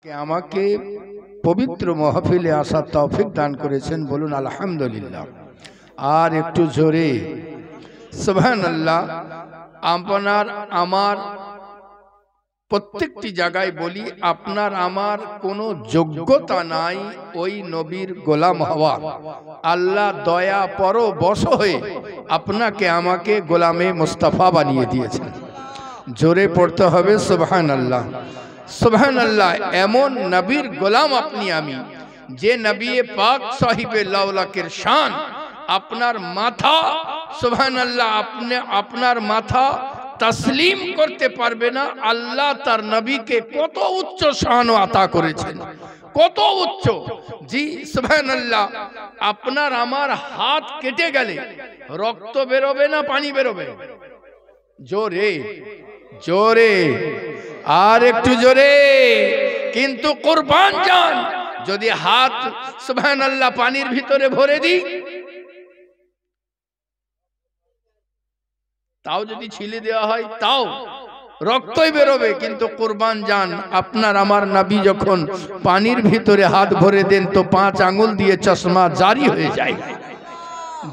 আমাকে পবিত্র মাহফিলে আসার তৌফিক দান করেছেন, বলুন আলহামদুলিল্লাহ। আর একটু জোরে সুবহানাল্লাহ। আপনার আমার প্রত্যেকটি জায়গায় বলি, আপনার আমার কোনো যোগ্যতা নাই ওই নবীর গোলাম হওয়ার। আল্লাহ দয়া পরবশ হয়ে আপনাকে আমাকে গোলামে মুস্তাফা বানিয়ে দিয়েছেন। জোরে পড়তে হবে সুবহানাল্লাহ সুবহানাল্লাহ। এমন নবীর গোলাম আপনি আমি, যে নবী পাক সাহিবে লাউলাকের শান আপনার মাথা সুবহানাল্লাহ, আপনার মাথা তসলিম করতে পারবে না। আল্লাহ তার নবীকে কত উচ্চ শান আতা করেছেন, কত উচ্চ। জি সুবহানাল্লাহ। আপনার আমার হাত কেটে গেলে রক্ত বেরোবে না পানি বেরোবে? জোরে জোরে আর একটু জোরে। কিন্তু কুরবান জান যদি হাত সুবহানাল্লাহ পানির ভিতরে ভরে দিই, তাও যদি ছিলে দেওয়া হয় তাও রক্তই বেরোবে। কিন্তু কুরবান জান আপনার আমার নবী যখন পানির ভিতরে হাত ভরে দেন তো 5 আঙ্গুল দিয়ে চশমা জারি হয়ে যায়।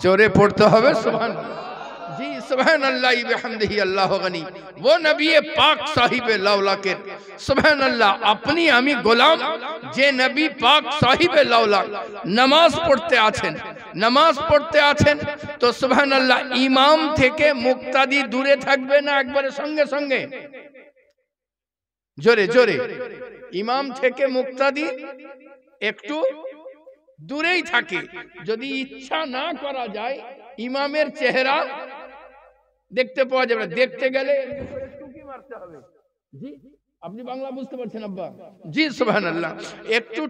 জোরে পড়তে হবে সুবহানাল্লাহ। জি সুবহানাল্লাহ বিহামদিহি আল্লাহু গনি। वो नबी पाक साहिबे लाउलाकेर सुबहानअल्लाह अपनी आमी गोलाम जे नबी पाक साहिबे लाउलाक नमाज पढ़ते आছেন, नमाज पढ़ते आছেন तो सुबहानअल्लाह इमाम থেকে মুক্তাদি দূরে থাকবে না একবারে সঙ্গে সঙ্গে? জোরে জোরে। ইমাম থেকে মুক্তাদি একটু দূরেই থাকে। যদি ইচ্ছা না করা যায় ইমামের চেহারা দেখতে পাওয়া যাবে। দেখতে গেলে টুকি মারতে হবে। জি আপনি বাংলা বুঝতে পারছেন আব্বা? জি সুবহানাল্লাহ। একটু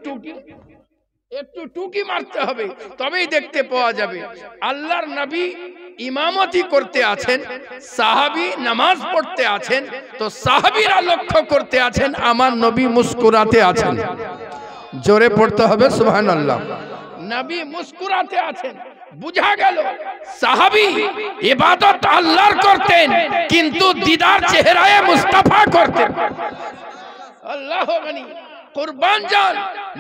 টুকি মারতে হবে, তবেই দেখতে পাওয়া যাবে। আল্লাহর নবী ইমামতি করতে আছেন, সাহাবী নামাজ পড়তে আছেন, তো সাহাবীরা লক্ষ্য করতে আছেন আমার নবী মুস্কুরাতে আছেন। জোরে পড়তে হবে সুবহানাল্লাহ। নবী মুস্কুরাতে আছেন, বুঝা গেল সাহাবী ইবাদত আল্লাহর করতেন কিন্তু দিদার চেহারায় মুস্তাফা করতেন। আল্লাহ গনি। কুরবান জান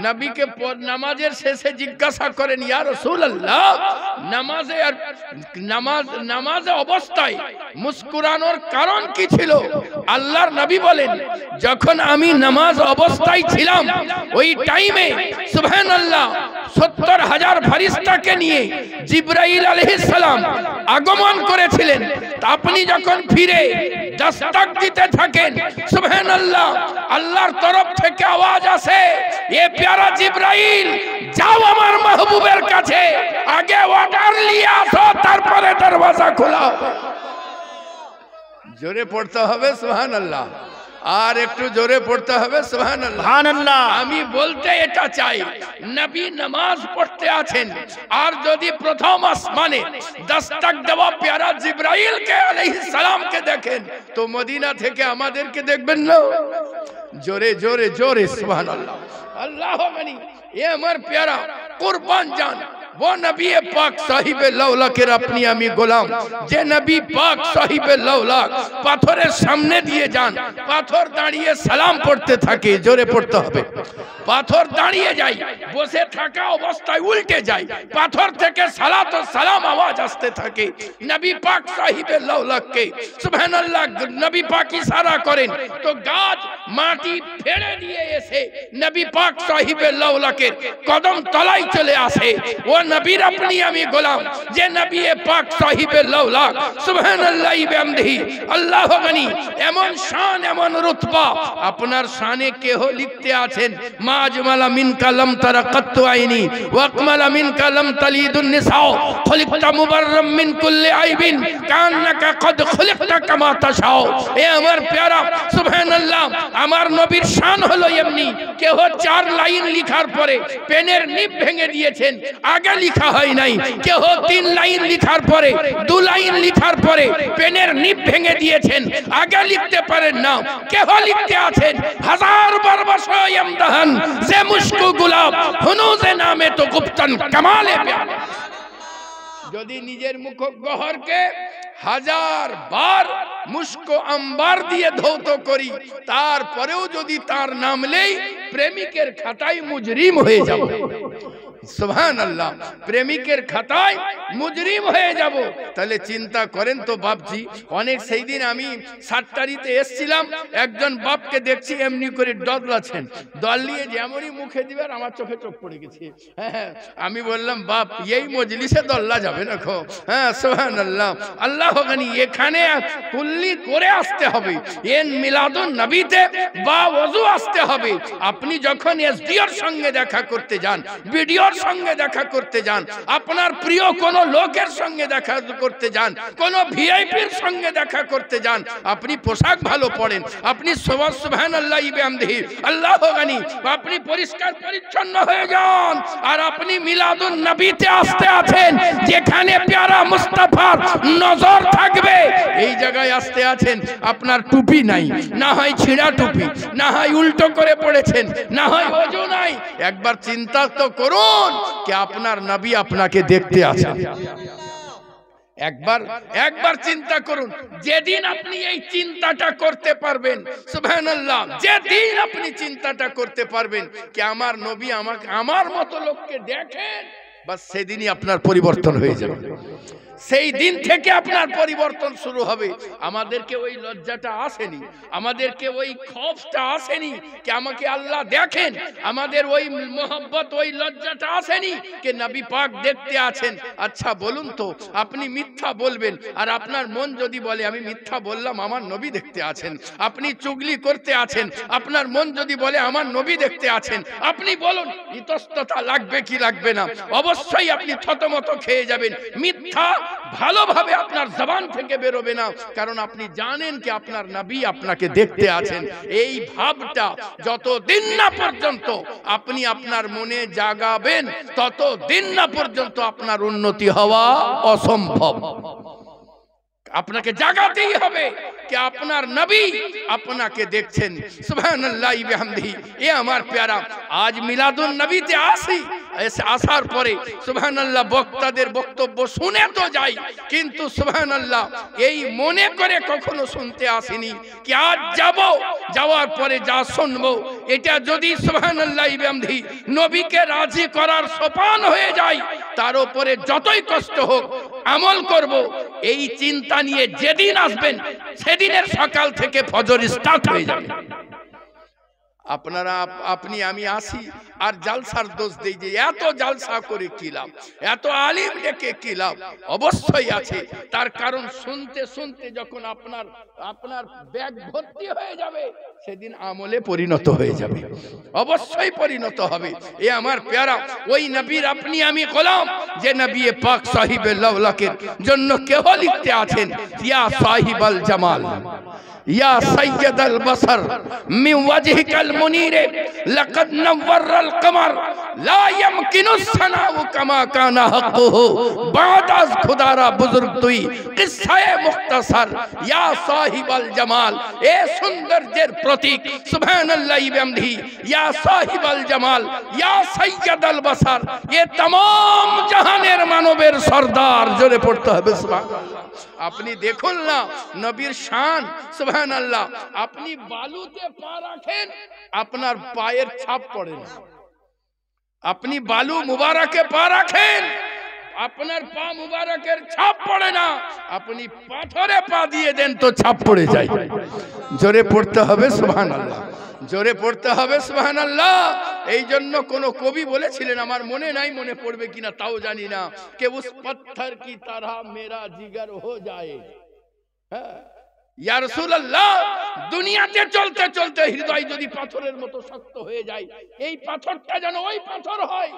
নবীকে নামাজের শেষে জিজ্ঞাসা করেন, ইয়া রাসূলুল্লাহ নামাজে অবস্থায় মুস্কুরানোর কারণ কি ছিল? আল্লাহর নবী বলেন, যখন আমি নামাজ অবস্থায় ছিলাম ওই টাইমে সুবহানাল্লাহ 70,000 ফেরেশতাকে নিয়ে জিবরাইল আলাইহিস সালাম আগমন করেছিলেন। আপনি যখন ফিরে দস্তক দিতে থাকেন সুবহানাল্লাহ, আল্লাহর তরফ থেকে আওয়াজ আসে, এ প্যারা জিবরাইল যাও আমার মাহবুবের কাছে, আগে অর্ডার নিয়ে আসো তারপরে দরওয়াজা খোলাও। জোরে পড়তে হবে সুবহানাল্লাহ। আর একটু জোরে পড়তে হবে সুবহানাল্লাহ। আমি বলতে এটা চাই, নবী নামাজ পড়তে আছেন আর যদি প্রথম আসমানে দস্তক দেওয়া প্যারা জিবরাইল কে আলাইহিস সালামকে দেখেন তো মদিনা থেকে আমাদেরকে দেখবেন না? জোরে জোরে জোরে সুবহানাল্লাহ। আল্লাহ গনি। এ আমার প্যারা কুরবান জান वो नबी पाक साहिबे लाउलाकेर अपनी आमी गोलाम, जे नबी पाक साहिबे लाउलाक पाथरेर सामने दिए जान, पाथर दाঁড়িয়ে সালাম পড়তে থাকে। জোরে পড়তে হবে। পাথর দাঁড়িয়ে যায়, বসে থাকা অবস্থায় উল্টে যায়, পাথর থেকে সালাত ও সালাম আওয়াজ আসতে থাকে। নবী পাক সাহিবে লাউলাককে সুবহানাল্লাহ নবী পাক ইশারা করেন তো গাছ মাটি ফেলে দিয়ে এসে নবী পাক সাহিবে লাউলাকের কদম তলায় চলে আসে। ও নবীর আপনি আমি গোলাম, যে নবী পাক সাহিবে লাউলাক সুবহানাল্লাহ বিহামদিহি আল্লাহ গনি। এমন শান এমন রুতবা আপনার শানে কেহ লিখতে আছেন, মা আজমালা মিনকা লাম তারা কাত্তু আইনি ওয়া আকমালা মিনকা লাম তালিদুন নিসাও খলিকতা মুবাররাম মিন কুল্লি আইবিন কান্নাকা কদ খলিকতা কামা তাশাও। এ আমার প্যারা সুবহানাল্লাহ, আমার নবীর শান হলো এমনি। কেহ 4 লাইন লিখার পরে পেনের নিব ভেঙে দিয়েছেন, আগে লিখা হয় নাই। কেহ 3 লাইন লিখার পরে 2 লাইন লিখার পরে পেনের নিব ভেঙে দিয়েছেন, আগে লিখতে পারেন না। কেহ লিখতে আছেন 1000 বার বসো ইমদাহান যে মুশকু গুলাব হুনুজে নামে তো গুপ্তন কামালে প্যার। যদি নিজের মুখ গহরকে 1000 বার মুস্কো আম্বার দিয়ে ধৌত করি, তারপরেও যদি তার নাম নেই প্রেমিকের খাতায় মুজরিম হয়ে যাব। সুবহানাল্লাহ, প্রেমিকের খাতায় মুজরিম হয়ে যাব। তাহলে চিন্তা করেন তো বাপজি, অনেক সেই দিন আমি সাতটারিতে এসছিলাম, একজন বাপকে দেখছি এমনি করে দলাচ্ছেন, দলিয়ে যেমনই মুখে দিবে আর আমার চোখে চোখ পড়ে গেছে। হ্যাঁ, আমি বললাম বাপ এই মজলিসে দল্লা যাবে না খো। হ্যাঁ সুবহানাল্লাহ, আল্লাহ গানি এখানে কুল্লি করে আসতে হবে, এন মিলাদুন নবীতে বা ওযু আসতে হবে। আপনি যখন এসডিওর সঙ্গে দেখা করতে যান, ভিডিওর সঙ্গে দেখা করতে যান, আপনার প্রিয় কোন লোকের সঙ্গে দেখা করতে যান, কোন ভিআইপির সঙ্গে দেখা করতে যান, আপনি পোশাক ভালো পড়েন, আপনি সুবহানাল্লাহি বিহামদিহি আল্লাহু গানি, আপনি পরিষ্কার পরিচ্ছন্ন হয়ে যান, আর আপনি মিলাদুন নবীতে আসতে আছেন যেখানে প্যারা মুস্তাফার নজর থাকবে, এই জায়গায় আসতে আছেন, আপনার টুপি নাই, না হয় ছিঁড়া টুপি, না হয় উল্টো করে পড়েছেন, না হয় ওযু নাই। একবার চিন্তা তো করুন कि আপনার নবী আপনাকে দেখতে আছেন। একবার চিন্তা করুন, যেদিন আপনি এই চিন্তাটা করতে পারবেন, সুবহানাল্লাহ, যেদিন আপনি চিন্তাটা করতে পারবেন कि আমার নবী আমাকে আমার মতো লোককে দেখেন, বাস সেদিনই আপনার পরিবর্তন হয়ে যাবে। সেই দিন থেকে আপনার পরিবর্তন শুরু হবে। আমাদেরকে ওই লজ্জাটা আসেনি, আমাদেরকে ওই খৌফটা আসেনি कि আমাকে আল্লাহ দেখেন, আমাদের ওই মোহব্বত ওই লজ্জাটা আসেনি कि নবী পাক দেখতে আছেন। আচ্ছা বলুন তো, আপনি মিথ্যা বলবেন আর আপনার মন যদি বলে আমি মিথ্যা বললাম আমার নবী দেখতে আছেন, আপনি চুগলি করতে আছেন, আপনার মন যদি বলে আমার নবী দেখতে আছেন, আপনি বলুন ইতস্ততা লাগবে কি লাগবে না? অবশ্যই আপনি থতমত খেয়ে যাবেন। মিথ্যা ভালোভাবে আপনার জবান থেকে বেরোবে না, কারণ আপনি জানেন কি আপনার নবী আপনাকে দেখতে আছেন। এই ভাবটা যতদিন না পর্যন্ত আপনি আপনার মনে জাগাবেন, ততদিন না পর্যন্ত আপনার উন্নতি হওয়া অসম্ভব। আপনাকে জাগাতেই হবে कि আপনার নবী আপনাকে দেখছেন। সুবহানাল্লাহি বিহামদিহি। এ আমার প্যারা, আজ মিলাদুন নবীতে আসি, আসার পরে সুবহানাল্লাহ বক্তাদের বক্তব্য শুনে তো যাই, কিন্তু সুবহানাল্লাহ এই মনে করে কখনো শুনতে আসিনি कि আজ যাব, যাওয়ার পরে যা শুনবো এটা যদি সুবহানাল্লাহি বিহামদিহি নবীকে রাজি করার সোপান হয়ে যায়, তার উপরে যতই কষ্ট হোক আমল করব। এই চিন্তা নিয়ে যেদিন আসবেন সেদিনের সকাল থেকে ফজর স্টার্ট হয়ে যাবে। আপনারা আপনি আমি আসি আর জালসার দোষ দেই যে এত জালসা করে কি লাভ, এত আলিম ডেকে কি লাভ? অবশ্যই আছে, তার কারণ শুনতে শুনতে যখন আপনার ব্যাগ ভর্তি হয়ে যাবে সেদিন আমলে পরিণত হয়ে যাবে, অবশ্যই পরিণত হবে। এ আমার প্যারা, ওই নবীর আপনি আমি গোলাম যে নবী পাক সাহিবে লাউলাকের জন্য কেহ লিখতে আছেন ইয়া সাহিবাল জামাল या सैयद अल बसर मिन वजहिकल मुनीर लक़द नव्वरल कमर ला यमकिनु सनाउ कमा काना हक़्क़ुहु बाद अज़ खुदारा बुजुर्ग तुई किस्साए मुख्तसर या साहिबल जमाल। ए सौंदर्येर प्रतीक सुबहानल्लाहि बिहम्दिही या साहिबल जमाल या सैयद अल बसर, ये तमाम जहानेर मानवेर सरदार। जोरे पढ़ते हबे सुबहानाल्लाह। আপনি দেখুন না নবীর শান, সুবহানাল্লাহ। আপনি বালুতে পা রাখেন আপনার পায়ের ছাপ পড়ে না, আপনি বালু মুবারকে পা রাখেন আপনার পা মুবারকের ছাপ পড়ে না, আপনি পাথরে পা দিয়ে দেন তো ছাপ পড়ে যায়। জোরে পড়তে হবে সুবহানাল্লাহ, জোরে পড়তে হবে সুবহানাল্লাহ। এই জন্য কোন কবি বলেছিলেন, আমার মনে নাই, মনে পড়বে কিনা তাও জানি না, কে উস পত্থর কি তরহ মেরা জিগর হো যায়। হ্যাঁ ইয়া রাসূলুল্লাহ, দুনিয়াতে চলতে চলতে হৃদয় যদি পাথরের মতো শক্ত হয়ে যায়, এই পাথরটা যেন ওই পাথর হয়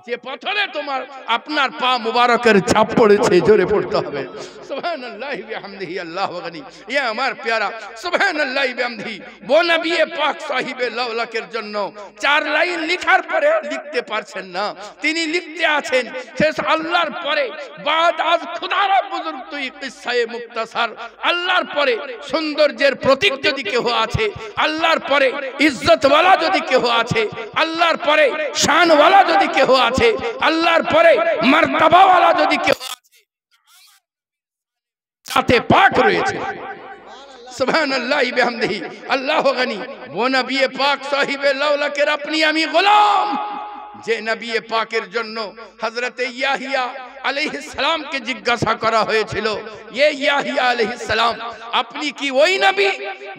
যে পাথরে তোমার আপনার পা মুবারকের ছাপ পড়েছে। জোরে পড়তে হবে সুবহানাল্লাহি বিহামদিহি আল্লাহু গনি। এ আমার প্যারা, সুবহানাল্লাহি বিহামদিহি ও নবী পাক সাহিবে লাউলাকের জন্য 4 লাইন লেখার পরে লিখতে পারছেন না, তিনি লিখতে আছেন শেষ আল্লাহর পরে বাদ আজ খুদারা বুজুর্গ তুই কিস্সায়ে মুক্তাসার। আল্লাহর পরে সৌন্দর্যের প্রতীক যদি কেউ আছে, আল্লাহর পরে ইজ্জতওয়ালা যদি কেউ আছে, আল্লাহর পরে শানওয়ালা যদি কেউ আছে, আল্লাহর পরে মারতাবাওয়ালা যদি কেউ আছে, সাথে পাক রয়েছে। सुभान अल्लाह बिहम्दिही अल्लाह गनी वो नबी पाक साहिबे लौलकेर अपनी आमी गोलाम जे नबी पाकेर जन्नो हजरत याहिया अलैहिस सलाम के जिज्ञासा करा হয়েছিল ये याहिया अलैहिस सलाम আপনি কি ওই নবী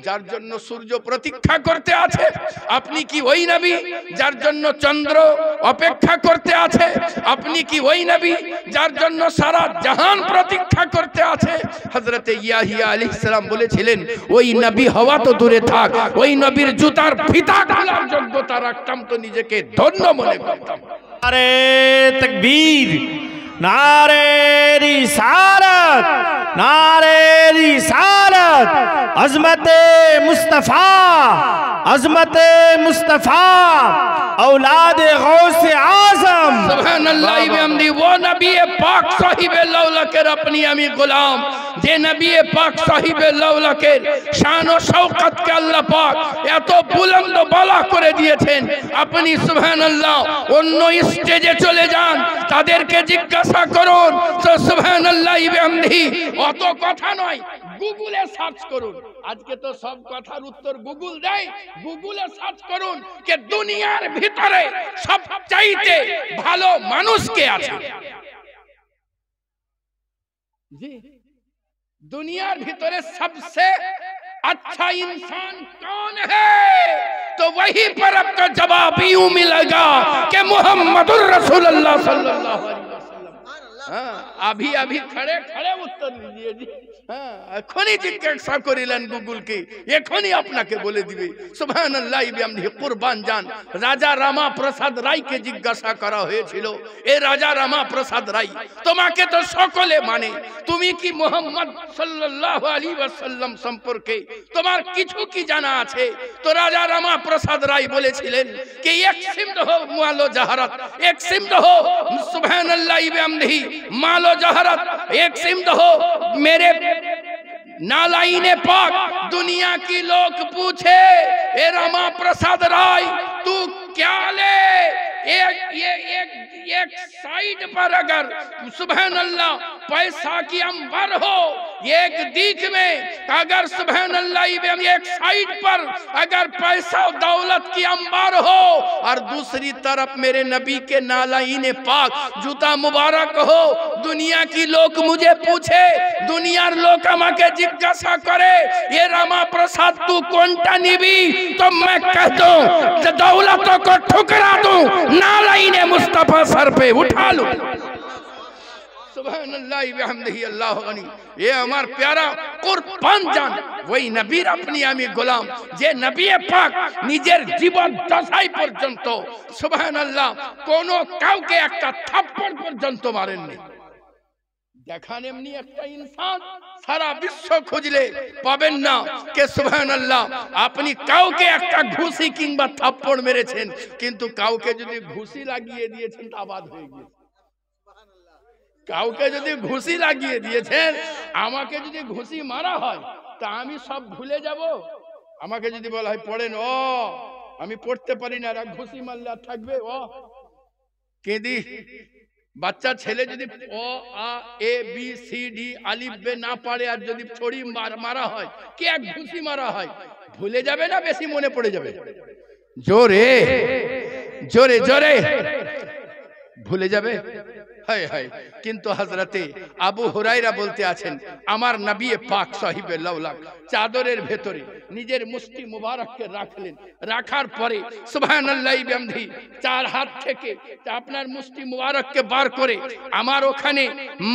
যার জন্য সূর্য প্রতীক্ষা করতে আছে আপনি কি ওই নবী যার জন্য চন্দ্র অপেক্ষা করতে আছে আপনি কি ওই নবী যার জন্য সারা জাহান প্রতীক্ষা করতে আছে হযরত ইয়াহিয়া আলাইহিস সালাম বলেছিলেন ওই নবী হওয়া তো দূরে থাক ওই নবীর জুতার ফিতা খোলার যোগ্যতা রাখতাম তো নিজেকে ধন্য মনে করতাম नारे तकबीर नारे रिसालत नारे रिसालत अज़मते मुस्तफ़ा औलाद गौसे आज़म सुभान अल्लाह बिहम्दी वो नबी पाक साहिबे लौलकेर अपनी आमी गोलाम जे नबी पाक साहिबे लौलकेर शान ও शौकत के अल्लाह पाक এত বুলন্দ বলা করে দিয়েছেন আপনি সুবহানাল্লাহ অন্য স্টেজে চলে যান তাদেরকে জিজ্ঞাসা করুন তো সুবহানাল্লাহ বিহামদিহি অত কথা নয় গুগলে সার্চ করুন আজকে তো সব কথার উত্তর গুগল দেয় গুগলে সার্চ করুন যে দুনিয়ার ভিতরে সবচাইতে ভালো মানুষ কে আছে জি दुनियार भीतरे सबसे अच्छा इंसान कौन है तो वही पर आपका जवाब यूं मिलेगा कि मुहम्मदुर रसूलुल्लाह सल्लल्लाहु अलैहि वसल्लम। हाँ अभी अभी खड़े खड़े उत्तर दीजिए जी हाँ एखोनी जिज्ञासा करिलेन गुगल के एखोनी आपनाके बोले दिबे सुबहानाल्लाह बिहामदिही कुरबान जान राजा रामा प्रसाद राय के जिज्ञासा करा হয়েছিল ए राजा रामा प्रसाद राय তোমাকে তো সকলে মানে তুমি কি মুহাম্মদ সাল্লাল্লাহু আলাইহি ওয়াসাল্লাম সম্পর্কে তোমার কিছু কি জানা আছে তো রাজা রামা প্রসাদ রায় বলেছিলেন कि एक सिमत हो मालो जहरत एक सिमत हो सुबहानल्लाह बिहम्दिही मालो जहरत एक सिमत हो मेरे नालाइने पाक दुनिया की लोग पूछे ए रामा प्रसाद राय तू क्या ले एक साइड पर अगर सुबहानल्लाह पैसा की अंबर हो एक दिख में अगर सुबहानल्लाह एक साइड पर अगर पैसा दौलत की अंबर हो और दूसरी तरफ मेरे नबी के नालाइने पाक जूता मुबारक हो दुनिया की लोग मुझे पूछे दुनियार लोग আমাকে जिज्ञासा करे ये रामा प्रसाद तू कौनटा निबी तो मैं कह दूं दौलत को ठुकरा दूं नालाइने मुस्तफा सर पे उठा लूं सुबहानल्लाह बिहम्दिही अल्लाह गनी ये हमार प्यारा कुरबान जान वही नबीर अपनी आमी गोलाम जे नबी पाक निजेर जीवन दशाई पर्यন্ত सुबहानल्लाह कोनो काउके একটা থাপ্পড় পর্যন্ত মারেননি দেখান এমনি একটা ইনসান সারা বিশ্ব খুঁজলে পাবেন না কে সুবহানাল্লাহ আপনি কাউকে একটা ঘুষি কিংবা থাপ্পড় মেরেছেন কিন্তু কাউকে যদি ঘুষি লাগিয়ে দিয়েছেন তা বাদ হয়ে গিয়েছে কাউকে যদি ঘুষি লাগিয়ে দিয়েছেন আমাকে যদি ঘুষি মারা হয় তা আমি সব ভুলে যাব আমাকে যদি বলা হয় পড়েন ও আমি পড়তে পারি না আর ঘুষি মারলে আর থাকবে ও কেঁদি বাচ্চা ছেলে যদি অ আ এ বি সি ডি আলিফ বে না পারে আর যদি ছড়ি মারা হয় কি এক ঘুষি মারা হয় ভুলে যাবে না বেশি মনে পড়ে যাবে জোরে জোরে জোরে ভুলে যাবে हाय हाय किंतु हजरते आबू हुरायरा बोलते आছেন আমার নবী পাক সাহিবে লাউলাক চাদরের ভেতরে নিজের মুষ্টি মুবারককে রাখলেন রাখার পরে সুবহানাল্লাহি বিহামদিহি চার হাত থেকে আপনার মুষ্টি মুবারককে বার করে আমার ওখানে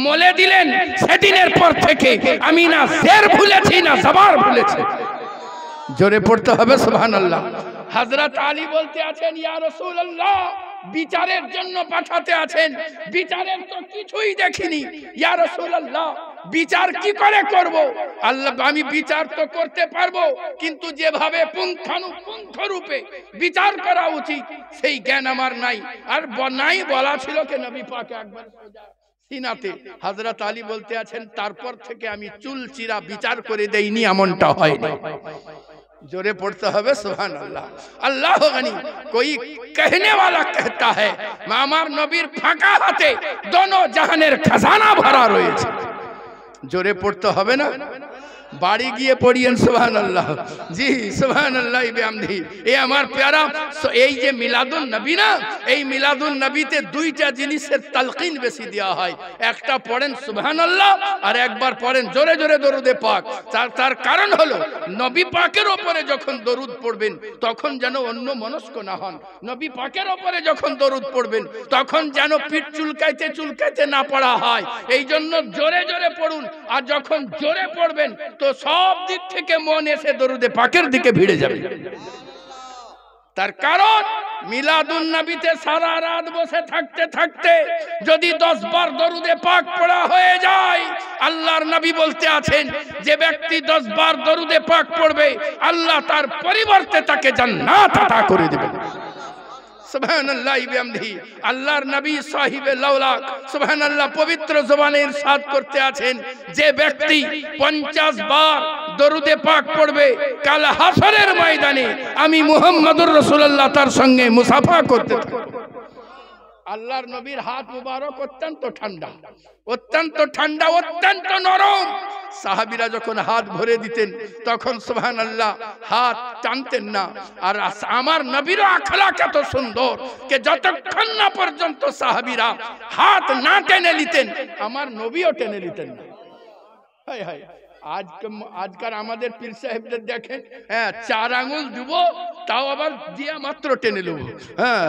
মলে দিলেন সেদিনের পর থেকে আমি না শের ভুলেছি না জবার ভুলেছি জোরে পড়তে হবে সুবহানাল্লাহ হযরত আলী বলতে আছেন ইয়া রাসূলুল্লাহ বিচারের জন্য পাঠাতে আছেন বিচারের তো কিছুই দেখিনি ইয়া রাসূলুল্লাহ বিচার কি করে করব আল্লাহ আমি বিচার তো করতে পারবো কিন্তু যেভাবে পুঙ্খানুপুঙ্খ রূপে বিচার করা উচিত সেই জ্ঞান আমার নাই আর নাই বলা ছিল কে নবী পাক একবার সিনাতে হযরত আলী বলতে আছেন তারপর থেকে আমি চুল চিরা বিচার করে দেইনি এমনটা হয় না जोरे पढ़ते हुए सुभान अल्लाह अल्लाह गनी कोई कहने वाला कहता है मामार नबीर फाका हाथे दोनों जहानेर खजाना भरा रयेछे जोरे पढ़ते हुए ना বাড়ি গিয়ে পড়িয়েন সুবহানাল্লাহ। জি সুবহানাল্লাহ বিহামদিহি। এই আমার প্যারা, এই যে মিলাদুন নবী না, এই মিলাদুন নবীতে দুইটা জিনিসের তালকিন বেশি দেওয়া হয়। একটা পড়েন সুবহানাল্লাহ, আর একবার পড়েন জোরে জোরে দরুদে পাক। তার কারণ হলো নবী পাকের ওপরে যখন দরুদ পড়বেন তখন যেন অন্য মনস্ক না হন। নবী পাকের ওপরে যখন দরুদ পড়বেন তখন যেন পিঠ চুলকাইতে চুলকাইতে না পড়া হয়। এই জন্য জোরে জোরে পড়ুন, আর যখন জোরে পড়বেন তো সব দিক থেকে মন এসে দরুদে পাকের দিকে ভিড়ে যাবে। তার কারণ মিলাদুন নবীতে সারা রাত বসে থাকতে থাকতে যদি 10 বার দরুদে পাক পড়া হয়ে যায়, আল্লাহর নবী বলতে আছেন যে ব্যক্তি 10 বার দরুদে পাক পড়বে আল্লাহ তার পরিবর্তে তাকে জান্নাত আতা করে দেবেন। সুবহানাল্লাহ বিহামদিহি। আল্লাহর নবী সাহিবে লাউলাক সুবহানাল্লাহ পবিত্র জবানে ইরশাদ করতে আছেন যে ব্যক্তি 50 বার দরুদে পাক পড়বে কাল হাসরের ময়দানে আমি মুহাম্মদুর রাসূলুল্লাহ তার সঙ্গে মুসাফা করতে থাকব। আল্লাহর নবীর হাত মুবারক অত্যন্ত ঠান্ডা, অত্যন্ত ঠান্ডা, অত্যন্ত নরম। সাহাবীরা যখন হাত ভরে দিতেন তখন সুবহানাল্লাহ হাত টানতেন না। আর আমার নবীর আখলাক এত সুন্দর যে যতক্ষণ না পর্যন্ত সাহাবীরা হাত না টেনে নিতেন আমার নবীও টেনে নিতেন না। হায় হায়, আজকাল আমাদের পীর সাহেবদের দেখেন, হ্যাঁ 4 আঙ্গুল দিব তাও আবার দিয়া মাত্র টেনে নেব। হ্যাঁ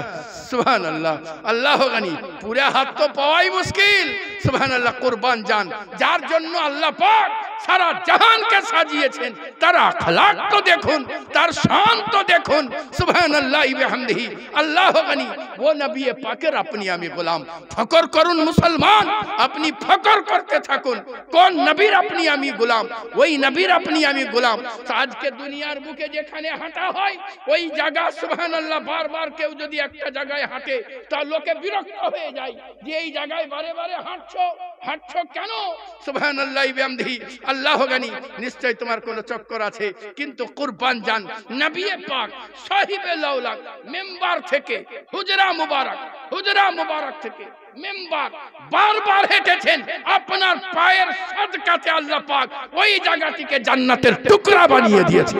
সুবহানাল্লাহ, আল্লাহ গানি, পুরা হাত তো পাওয়াই মুশকিল। সুবহানাল্লাহ, কুরবান জান যার জন্য আল্লাহ পাক সারা জাহানকে সাজিয়েছেন, তার আখলাক তো দেখুন, তার শান তো দেখুন। সুবহানাল্লাহ বিহামদিহি। আল্লাহ গানি, ও নবী পাকের আপনি আমি গোলাম। ফকর করুন মুসলমান, আপনি ফকর করতে থাকুন কোন নবীর আপনি আমি গোলাম, ওই নবীর আপনি আমি গোলাম। আজকে দুনিয়ার বুকে যেখানে হাঁটা হয় ওই জায়গা সুবহানাল্লাহ বারবার কেউ যদি একটা জায়গায় হাঁটে তা লোকে বিরক্ত হয়ে যায় যে এই জায়গায় বারে বারে হাঁটছো কেন? সুবহানাল্লাহ বিহামদিহি। আল্লাহ গানি, নিশ্চয় তোমার কোন চক্কর আছে। কিন্তু কুরবান জান নবী পাক সাহিবে লাউলাক মেম্বার থেকে হুজরা মুবারক থেকে মেম্বার বারবার হেঁটেছেন, আপনার পায়ের সাদকাতে আল্লাহ পাক ওই জায়গাটিকে জান্নাতের টুকরা বানিয়ে দিয়েছে।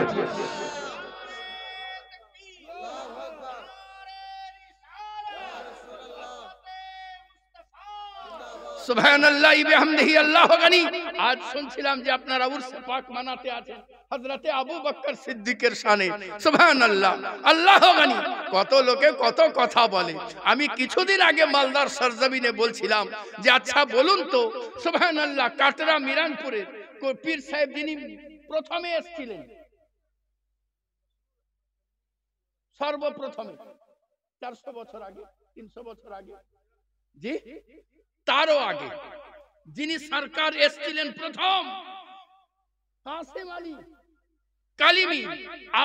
সুবহানাল্লাহ বিহামদিহি। আল্লাহ গানি, আজ শুনছিলাম যে আপনারা উরস পাক মানাতে আছেন হযরতে আবু বকর সিদ্দিকের শানে। সুবহানাল্লাহ, আল্লাহ গানি, কত লোকে কত কথা বলে। আমি কিছুদিন আগে মালদার সরজমিনে বলছিলাম যে আচ্ছা বলুন তো সুবহানাল্লাহ কাটরা মিরানপুরের পীর সাহেব যিনি প্রথমে এসেছিলেন, সর্বপ্রথমে 400 বছর আগে, 300 বছর আগে, জি তারও আগে যিনি সরকার এসেছিলেন প্রথম, কাসেম আলী কালিমি,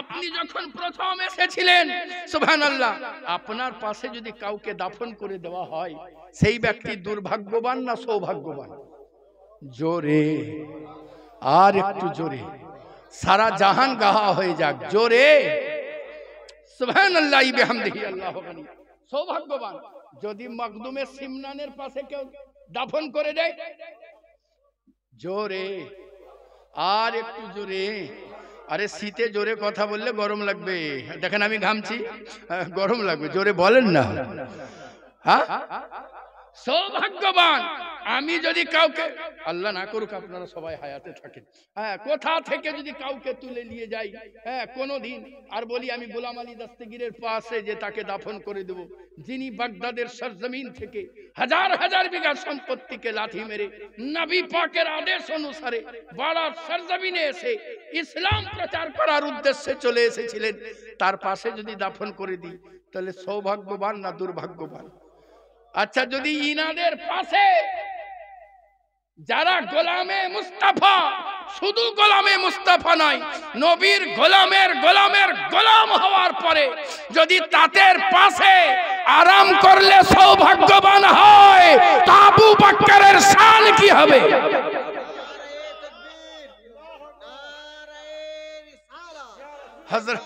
আপনি যখন প্রথম এসেছিলেন সুবহানাল্লাহ, আপনার পাশে যদি কাউকে দাফন করে দেওয়া হয় সেই ব্যক্তি দুর্ভাগ্যবান না সৌভাগ্যবান? জোরে, আর একটু জোরে, সারা জাহান গাহা হয়ে যাক, জোরে সুবহানাল্লাহ বিহামদিহি। আল্লাহ গানি, সৌভাগ্যবান। যদি মখদুমে সিমনানের পাশে কেউ দাফন করে দেয়, জোরে, আর একটু জোরে। আরে শীতে জোরে কথা বললে গরম লাগবে, দেখেন আমি ঘামছি, গরম লাগবে, জোরে বলেন না। হ্যাঁ সৌভাগ্যবান আমি যদি কাউকে, আল্লাহ না করুক আপনারা সবাই হায়াতে থাকেন, হ্যাঁ কোথা থেকে যদি কাউকে তুলে নিয়ে যাই, হ্যাঁ কোনোদিন, আর বলি আমি গোলাম আলী দস্তগীরের পাশে যে তাকে দাফন করে দেব, যিনি বাগদাদের সরজমিন থেকে হাজার হাজার বিঘা সম্পত্তিকে লাথি মেরে নবী পাকের আদেশ অনুসারে বাড়ার সরজমিনে এসে ইসলাম প্রচার করার উদ্দেশ্যে চলে এসেছিলেন, তার পাশে যদি দাফন করে দিই তাহলে সৌভাগ্যবান না দুর্ভাগ্যবান? আচ্ছা যদি ইনাদের পাশে যারা গোলামে মুস্তাফা, শুধু গোলামে মুস্তাফা নয়, নবীর গোলামের গোলাম হওয়ার পরে যদি তাদের পাশে আরাম করলে সৌভাগ্যবান হয়, তা আবু বকরের শান কি হবে? হযরত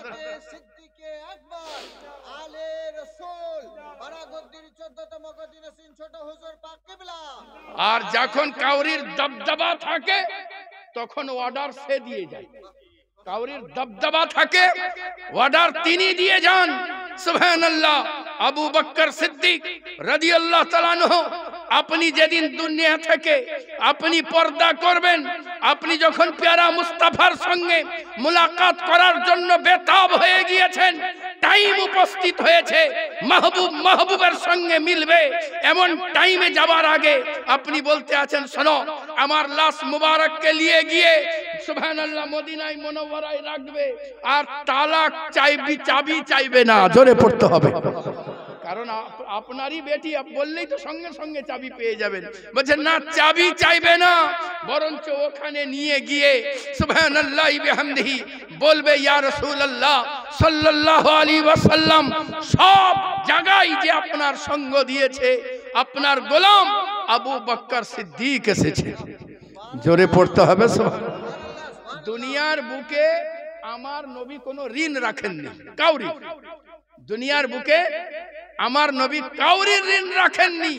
আর যখন কাউরির দবদবা থাকে তখন অর্ডার সে দিয়ে যায়। কাউরির দবদবা থাকে, অর্ডার তিনি দিয়ে যান। সুবহানাল্লাহ। আবু বকর সিদ্দিক রাদিয়াল্লাহু তাআলা আনহু, আপনি যেদিন দুনিয়া থেকে আপনি পর্দা করবেন, আপনি যখন প্যারা মুস্তাফার সঙ্গে মুলাকাত করার জন্য বেতাব হয়ে গিয়েছেন, টাইম উপস্থিত হয়েছে, মাহবুবের সঙ্গে মিলবে, এমন টাইমে যাবার আগে আপনি বলতে আছেন, শোনো আমার লাশ মুবারককে নিয়ে গিয়ে সুবহানাল্লাহ মদিনায় মুনাওয়ারায় রাখবে, আর তালাক চাবি চাইবে না। জোরে পড়তে হবে, কারণ আপনারই বেটি, বললেই তো সঙ্গে সঙ্গে চাবি পেয়ে যাবেন। বলছেন না, চাবি চাইবে না, বরঞ্চ ওখানে নিয়ে গিয়ে সুবহানাল্লাহি বিহামদিহি বলবে, ইয়া রাসূলুল্লাহ সাল্লাল্লাহু আলাইহি ওয়াসাল্লাম সব জায়গায় যে আপনার সঙ্গ দিয়েছে আপনার গোলাম আবু বকর সিদ্দিক এসেছে। জোরে পড়তে হবে। দুনিয়ার বুকে আমার নবী কোনো ঋণ রাখেননি কাউরি, দুনিয়ার বুকে আমার নবী কাউরির ঋণ রাখেননি।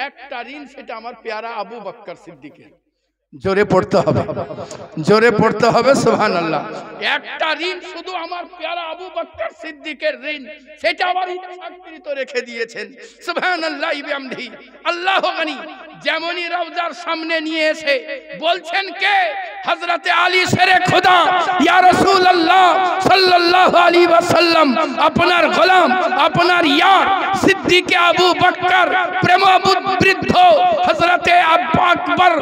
একটা ঋণ, সেটা আমার প্যারা আবু বকর সিদ্দিকের। জোরে পড়তে হবে, জোরে পড়তে হবে সুবহানাল্লাহ। একটা ঋণ শুধু আমার প্যারা আবু বকর সিদ্দিকের ঋণ, সেটা আবার ইচ্ছাকৃত রেখে দিয়েছেন। সুবহানাল্লাহ বিহামদিহি। আল্লাহু গনি। যেমনই রওজার সামনে নিয়ে এসে বলছেন কে? হযরতে আলী শেরে খোদা, ইয়া রাসূলুল্লাহ সাল্লাল্লাহু আলাইহি ওয়াসাল্লাম আপনার গোলাম, আপনার ইয়ার সিদ্দিকে আবু বকর প্রেমবৃদ্ধ হযরতে আকবর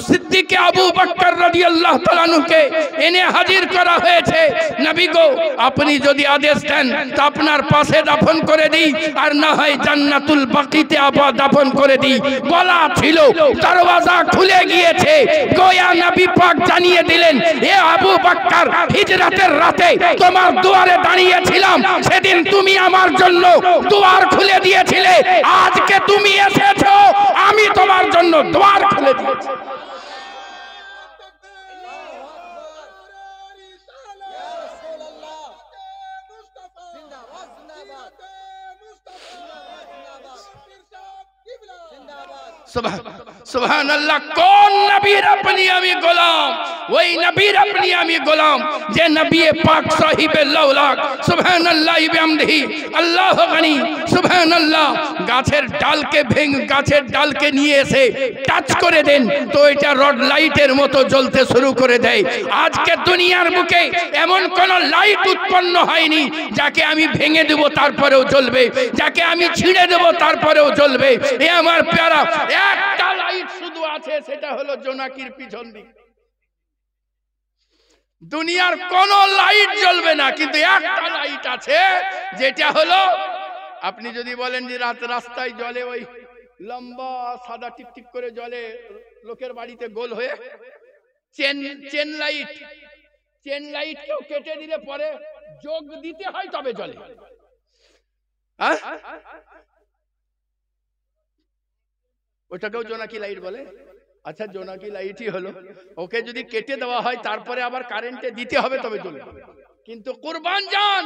সিদ্দিকে আবু বকর রাদিয়াল্লাহু তাআলা আনহুকে এনে হাজির করা হয়েছে। নবী গো, আপনি যদি আদেশ দেন তো আপনার পাশে দাফন করে দিই, আর না হয় জান্নাতুল বাকিতে আবার দাফন করে দিই। বলা ছিল, দরওয়াজা খুলে গিয়েছে, গোয়া নবী পাক জানিয়ে দিলেন, এ আবু বকর, হিজরতের রাতে তোমার দুয়ারে দাঁড়িয়েছিলাম, সেদিন তুমি আমার জন্য দুয়ার খুলে দিয়েছিলে, আজকে তুমি এসেছো, আমি তোমার জন্য দুয়ার খুলে দিয়েছি। সুবহানাল্লাহ। কোন নবীর আপনি আমি গোলাম? ওই নবীর আপনি আমি গোলাম যে নবী পাক সাহিবে লাউলাক। সুবহানাল্লাহ বিহামদিহি। আল্লাহু গনি। সুবহানাল্লাহ। গাছের ডালকে নিয়ে এসে টাচ করে দেন তো এটা রড লাইটের মতো জ্বলতে শুরু করে দেয়। আজকে দুনিয়ার বুকে এমন কোন লাইট উৎপন্ন হয়নি যাকে আমি ভেঙে দেব তারপরেও জ্বলবে, যাকে আমি ছিঁড়ে দেব তারপরেও জ্বলবে। এ আমার প্যারা, একটা লাইট শুধু আছে, সেটা হলো জোনাকির পিছন দিক। দুনিয়ার কোন লাইট জ্বলবে না, কিন্তু একটা লাইট আছে, যেটা হলো, আপনি যদি বলেন যে রাস্তায় জ্বলে, ওই লম্বা সাদা টিকটিক করে জ্বলে লোকের বাড়িতে গোল হয়ে, চেন লাইট কেউ কেটে দিলে পরে যোগ দিতে হয় তবে জ্বলে। ওটাকেও জোনাকি লাইট বলে। আচ্ছা, জোনাকি লাইটই হলো, ওকে যদি কেটে দেওয়া হয় তারপরে আবার কারেন্টে দিতে হবে তবে জ্বলবে। কিন্তু কুরবান জান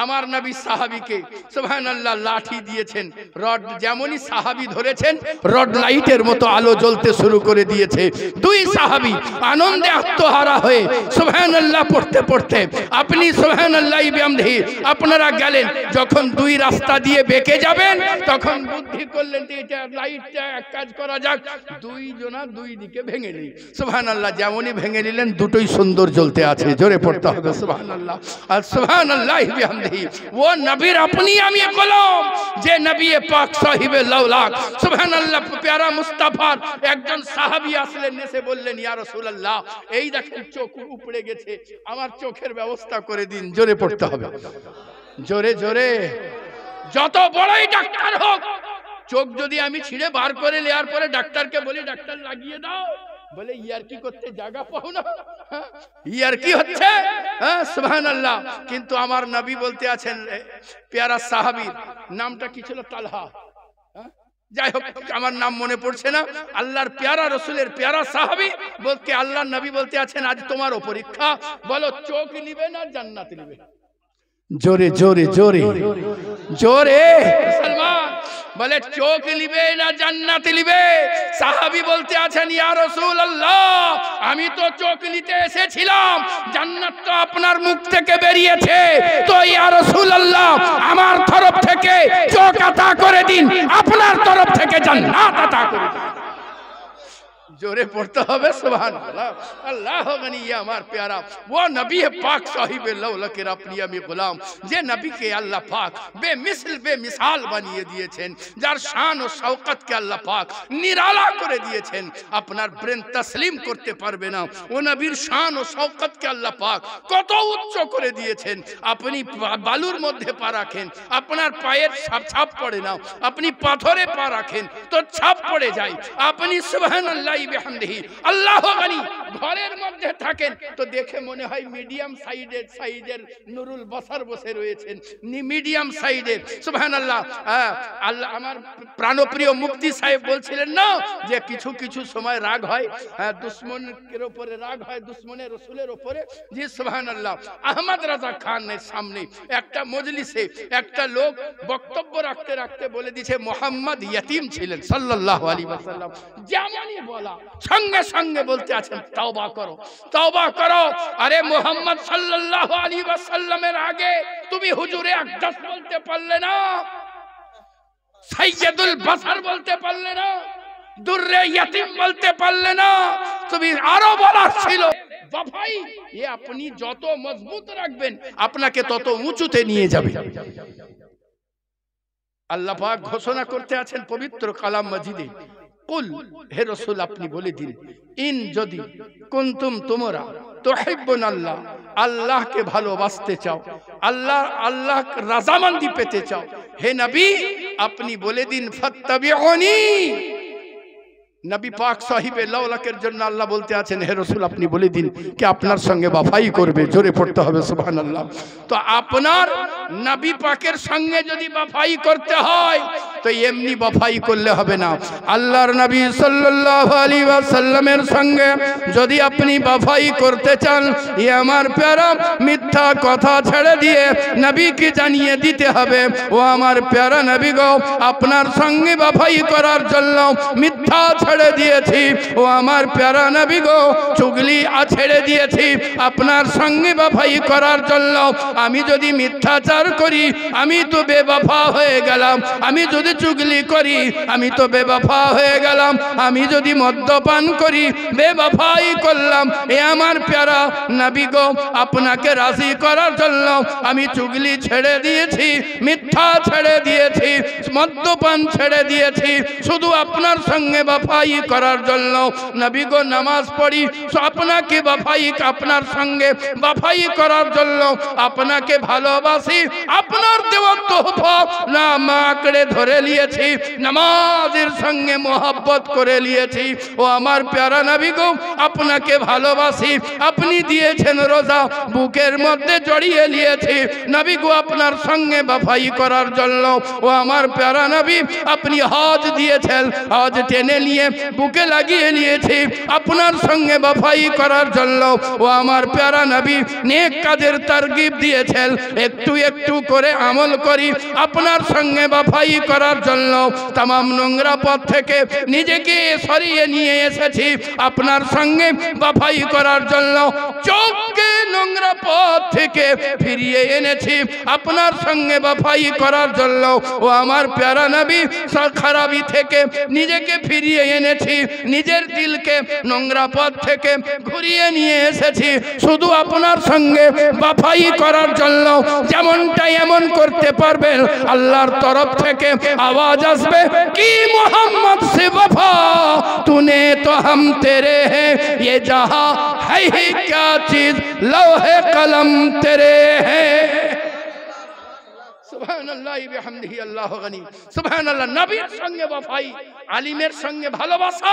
আমার নবী সাহাবীকে সুবহানাল্লাহ লাঠি দিয়েছেন, রড যেমনই সাহাবী ধরেছেন রড লাইটের মতো আলো জ্বলতে শুরু করে দিয়েছে। দুই সাহাবী আনন্দে আত্মহারা হয়ে সুবহানাল্লাহ পড়তে পড়তে আপনি সুবহানাল্লাহ বিহামদিহি আপনারা গেলেন। যখন দুই রাস্তা দিয়ে বেঁকে যাবেন তখন বুদ্ধি করলেন যে এটা লাইটটা এক কাজ করা যাক, দুইজনা দুই দিকে ভেঙে নিই। সুবহানাল্লাহ। যেমনই ভেঙে নিলেন দুটোই সুন্দর জ্বলতে আছে। জোরে পড়তে হবে সুবহানাল্লাহ। আর সুবহানাল্লাহ বিহামদিহি। ও নবীর আপনি আমি গোলাম যে নবী পাক সাহিবে লাউলাক। সুবহানাল্লাহ। প্যারা মুস্তাফার একজন সাহাবী আসলেন, এসে বললেন, ইয়া রাসূলুল্লাহ এই দেখেন চোখ উপড়ে গেছে, আমার চোখের ব্যবস্থা করে দিন। জোরে পড়তে হবে, জোরে জোরে। যত বড়ই ডাক্তার হোক, চোখ যদি আমি ছিঁড়ে বার করে নেওয়ার পরে ডাক্তারকে বলি ডাক্তার লাগিয়ে দাও, বলে ইয়ার কি করতে জায়গা পাও না, ইয়ার কি হচ্ছে। সুবহানাল্লাহ। কিন্তু আমার নবী বলতে আছেন, প্যারা সাহাবীর নামটা কি ছিল? তালহা। যাই হোক, আমার নাম মনে পড়ছে না। আল্লাহর প্যারা রসুলের প্যারা সাহাবী বলতে আল্লাহর নবী বলতে আছেন, আজ তোমারও পরীক্ষা, বলো চোখ নিবে না জান্নাত নিবে? জোরে জোরে জোরে জোরে মুসলমান বলে চোখ লিবে না জান্নাত লিবে? সাহাবী বলতে আছেন ইয়া রাসূলুল্লাহ আমি তো চোখ নিতে এসেছিলাম, জান্নাত তো আপনার মুখ থেকে বেরিয়েছে, তো ইয়া রাসূলুল্লাহ আমার তরফ থেকে চোখ আতা করে দিন, আপনার তরফ থেকে জান্নাত আতা করে দিন। जोरे पढ़ते হবে সুবহানাল্লাহ। আল্লাহ গনি আমার प्यारा वो नबी है पाक साहिब लौला के अपनी আমি গোলাম, যে নবীকে আল্লাহ পাক বেমিসাল বেমিসাল বানিয়ে দিয়েছেন, যার শান ও শওকত কে আল্লাহ পাক নিরালা করে দিয়েছেন, আপনার ব্রেন তসলিম করতে পারবে না ও নবীর শান ও শওকত কে আল্লাহ পাক কত উচ্চ করে দিয়েছেন। আপনি বালুর মধ্যে পা রাখেন, আপনার পায়ের ছাপ পড়ে না, আপনি পাথরে পা রাখেন তো ছাপ পড়ে যায়। আপনি সুবহানাল্লাহ বিহামদিহি আল্লাহ গনি ঘরের মধ্যে থাকেন তো দেখে মনে হয় মিডিয়াম সাইজের নুরুল বসর বসে রয়েছেন, মিডিয়াম সাইজের। সুবহানাল্লাহ। আল্লাহ আমার প্রাণপ্রিয় মুফতি সাহেব বলছিলেন না যে কিছু কিছু সময় রাগ হয়, দুশ্মনের উপরে রাগ হয়, দুশ্মনের রাসূলের উপরে। জি সুবহানাল্লাহ। আহমদ রাজা খানের সামনে একটা মজলিসে একটা লোক বক্তব্য রাখতে রাখতে বলে দিয়েছে মুহাম্মদ ইয়তীম ছিলেন সাল্লাল্লাহু আলাইহি ওয়াসাল্লাম। যেমনই বলা সঙ্গে সঙ্গে বলতে আছেন তওবা করো তওবা করো। আরে মুহাম্মদ সাল্লাল্লাহু আলাইহি ওয়াসাল্লামের আগে তুমি হুজুরে আকদাস বলতে পারলে না, সাইয়্যিদুল বাশার বলতে পারলে না, দুররে ইয়তীম বলতে পারলে না, তুমি আরো বলার ছিল। ভাই এ আপনি যত মজবুত রাখবেন আপনাকে তত উঁচুতে নিয়ে যাবে। আল্লাহ পাক ঘোষণা করতে আছেন পবিত্র কালাম মাজিদে, কুল হে রাসূল আপনি বলে দিন, ইন যদি কুনতুম তোমরা তুহিব্বুন আল্লাহ আল্লাহকে ভালোবাসতে চাও, আল্লাহ রাজামন্দি পেতে চাও, হে নবী আপনি বলে দিন ফাত্তাবিউনি। নবী পাক সাহিবে লাউলাকের জন্য আল্লাহ বলতে আছেন হে রাসূল আপনি বলে দিন কি আপনার সঙ্গে বাফাই করবে। জোরে পড়তে হবে সুবহানাল্লাহ। তো আপনার নবী পাকের সঙ্গে যদি বাফাই করতে হয় তো এমনি বাফাই করলে হবে না। আল্লাহর নবী সাল্লাল্লাহু আলাইহি ওয়াসাল্লামের সঙ্গে যদি আপনি বাফাই করতে চান, এ আমার প্যারা মিথ্যা কথা ছেড়ে দিয়ে নবীকে জানিয়ে দিতে হবে ও আমার প্যারা নবী গো আপনার সঙ্গে বাফাই করার জন্য মিথ্যা ছেড়ে দিয়েছি, ও আমার প্যারা নবী গো চুগলি ছেড়ে দিয়েছি আপনার সঙ্গে বাফাই করার জন্য। আমি যদি মিথ্যাচার করি আমি তো বেবফা হয়ে গেলাম, আমি যদি চুগলি করি আমি তো বেবফা হয়ে গেলাম, আমি যদি মদ্যপান করি বেবফাই করলাম। এ আমার প্যারা নবী গো আপনাকে রাজি করার জন্য আমি চুগলি ছেড়ে দিয়েছি, মিথ্যা ছেড়ে দিয়েছি, মদ্যপান ছেড়ে দিয়েছি, শুধু আপনার সঙ্গে বাফাই করার জন্য। নবী গো নামাজ পড়ি আপনাকে বাফাই আপনার সঙ্গে বাফাই করার জন্য, আপনাকে ভালোবাসি আপনার দেওয়া তোহফা না আঁকড়ে ধরে নিয়েছি, নামাজের সঙ্গে মোহাব্বত করে নিয়েছি। ও আমার প্যারা নবী গো আপনাকে ভালোবাসি, আপনি দিয়েছেন রোজা বুকের মধ্যে জড়িয়ে নিয়েছি নবী গো আপনার সঙ্গে বাফাই করার জন্য। ও আমার প্যারা নবী আপনি হজ দিয়েছেন, হজ টেনে নিয়ে বুকে লাগিয়ে নিয়েছি আপনার সঙ্গে বাফাই করার জন্য। ও আমার প্যারা নবী নেক কাজের তারগিব দিয়েছেন, একটু একটু করে আমল করি আপনার সঙ্গে বাফাই করার জন্য। तमाम নোংরা পথ থেকে নিজেকে সরিয়ে নিয়ে এসেছি আপনার সঙ্গে বাফাই করার জন্য। চোখকে নোংরা পথ থেকে ফিরিয়ে এনেছি আপনার সঙ্গে বাফাই করার জন্য। ও আমার প্যারা নবী খারাপি থেকে নিজেকে ফিরিয়ে এনেছি, নিজের দিলকে নোংরা পথ থেকে ঘুরিয়ে নিয়ে এসেছি শুধু আপনার সঙ্গে বাফাই করার জন্য। যেমনটা এমন করতে পারবেন আল্লাহর তরফ থেকে আওয়াজ আসবে কি মোহাম্মদ সে वफा तूने तो हम तेरे हैं, ये जहां है ही क्या चीज लौहे कलम तेरे हैं। সুবহানাল্লাহি বিহামদিহি আল্লাহু গনি। সুবহানাল্লাহ। নবীর সঙ্গে ওয়াফাই, আলিমের সঙ্গে ভালোবাসা,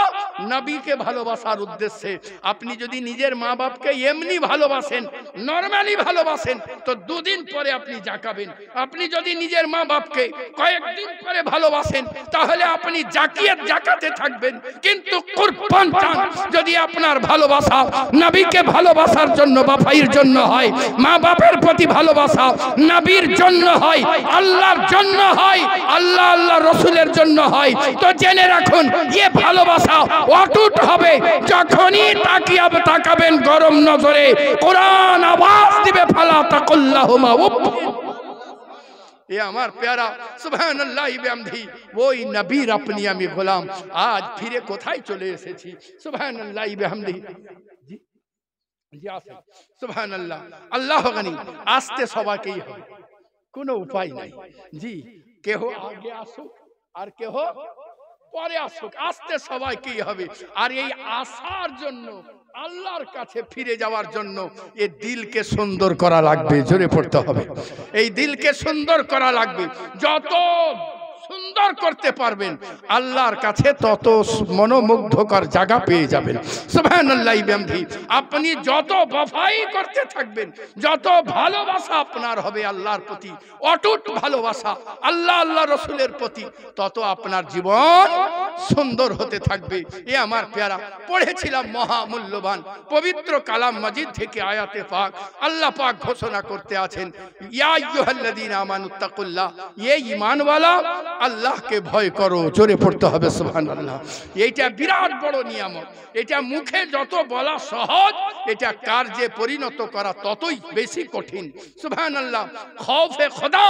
নবীকে ভালোবাসার উদ্দেশ্যে। আপনি যদি নিজের মা বাপকে এমনি ভালোবাসেন, নরমালি ভালোবাসেন, তো দুদিন পরে আপনি জাকাবেন। আপনি যদি নিজের মা বাপকে কয়েকদিন পরে ভালোবাসেন, তাহলে আপনি জাকাতে থাকবেন। কিন্তু কুরবান চান যদি আপনার ভালোবাসা নবীকে ভালোবাসার জন্য, বাফাইয়ের জন্য হয়, মা বাপের প্রতি ভালোবাসা নবীর জন্য হয়, আল্লাহর জন্য হয়, আল্লাহ আল্লাহ রসুলের জন্য হয়, তো জেনে রাখুন ये ভালোবাসা অটুট হবে যখনই তাকাবেন গরম নজরে। কোরআন আওয়াজ দিবে ফালা তাকুল্লাহুমা উফ। ये আমার প্যারা সুবহানাল্লাহি বিহামদিহি ওই নবীর আপনি আমি গোলাম। আজ ফিরে কোথায় চলে এসেছি? সুবহানাল্লাহি বিহামদিহি। জি জি আসেন। সুবহানাল্লাহ। আল্লাহ গনি। আসতে সবাইকেই হবে, কোনো উপায় নাই। জি, কেহ আগে আসুক আর কেহ পরে আসুক, আসতে সবাইকেই হবে। আর এই আসার জন্য, আল্লাহর কাছে ফিরে যাওয়ার জন্য এই দিলকে সুন্দর করা লাগবে। জোরে পড়তে হবে। এই দিলকে সুন্দর করা লাগবে। যত সুন্দর করতে পারবেন আল্লাহর কাছে তত মনোমুগ্ধকর জায়গা পেয়ে যাবেন। সুবহানাল্লাহি বিহামদিহি। আপনি যত বফাই করতে থাকবেন, যত ভালোবাসা আপনার হবে আল্লাহর প্রতি, অটুট ভালোবাসা আল্লাহ আল্লাহ রসুলের প্রতি, তত আপনার জীবন সুন্দর হতে থাকবে। এ আমার প্যারা পড়েছিলাম মহামূল্যবান পবিত্র কালাম মাজিদ থেকে আয়াতে পাক। আল্লাহ পাক ঘোষণা করতে আছেন, ইয়া আইয়ুহাল্লাযীনা আমানুত্তাকুল্লাহ, ये ईमान वाला আল্লাহকে ভয় করো। জোরে পড়তে হবে সুবহানাল্লাহ। এইটা বিরাট বড় নিয়ামত। এটা মুখে যত বলা সহজ, এটা কার্যে পরিণত করা ততই বেশি কঠিন। সুবহানাল্লাহ। খৌফে খোদা,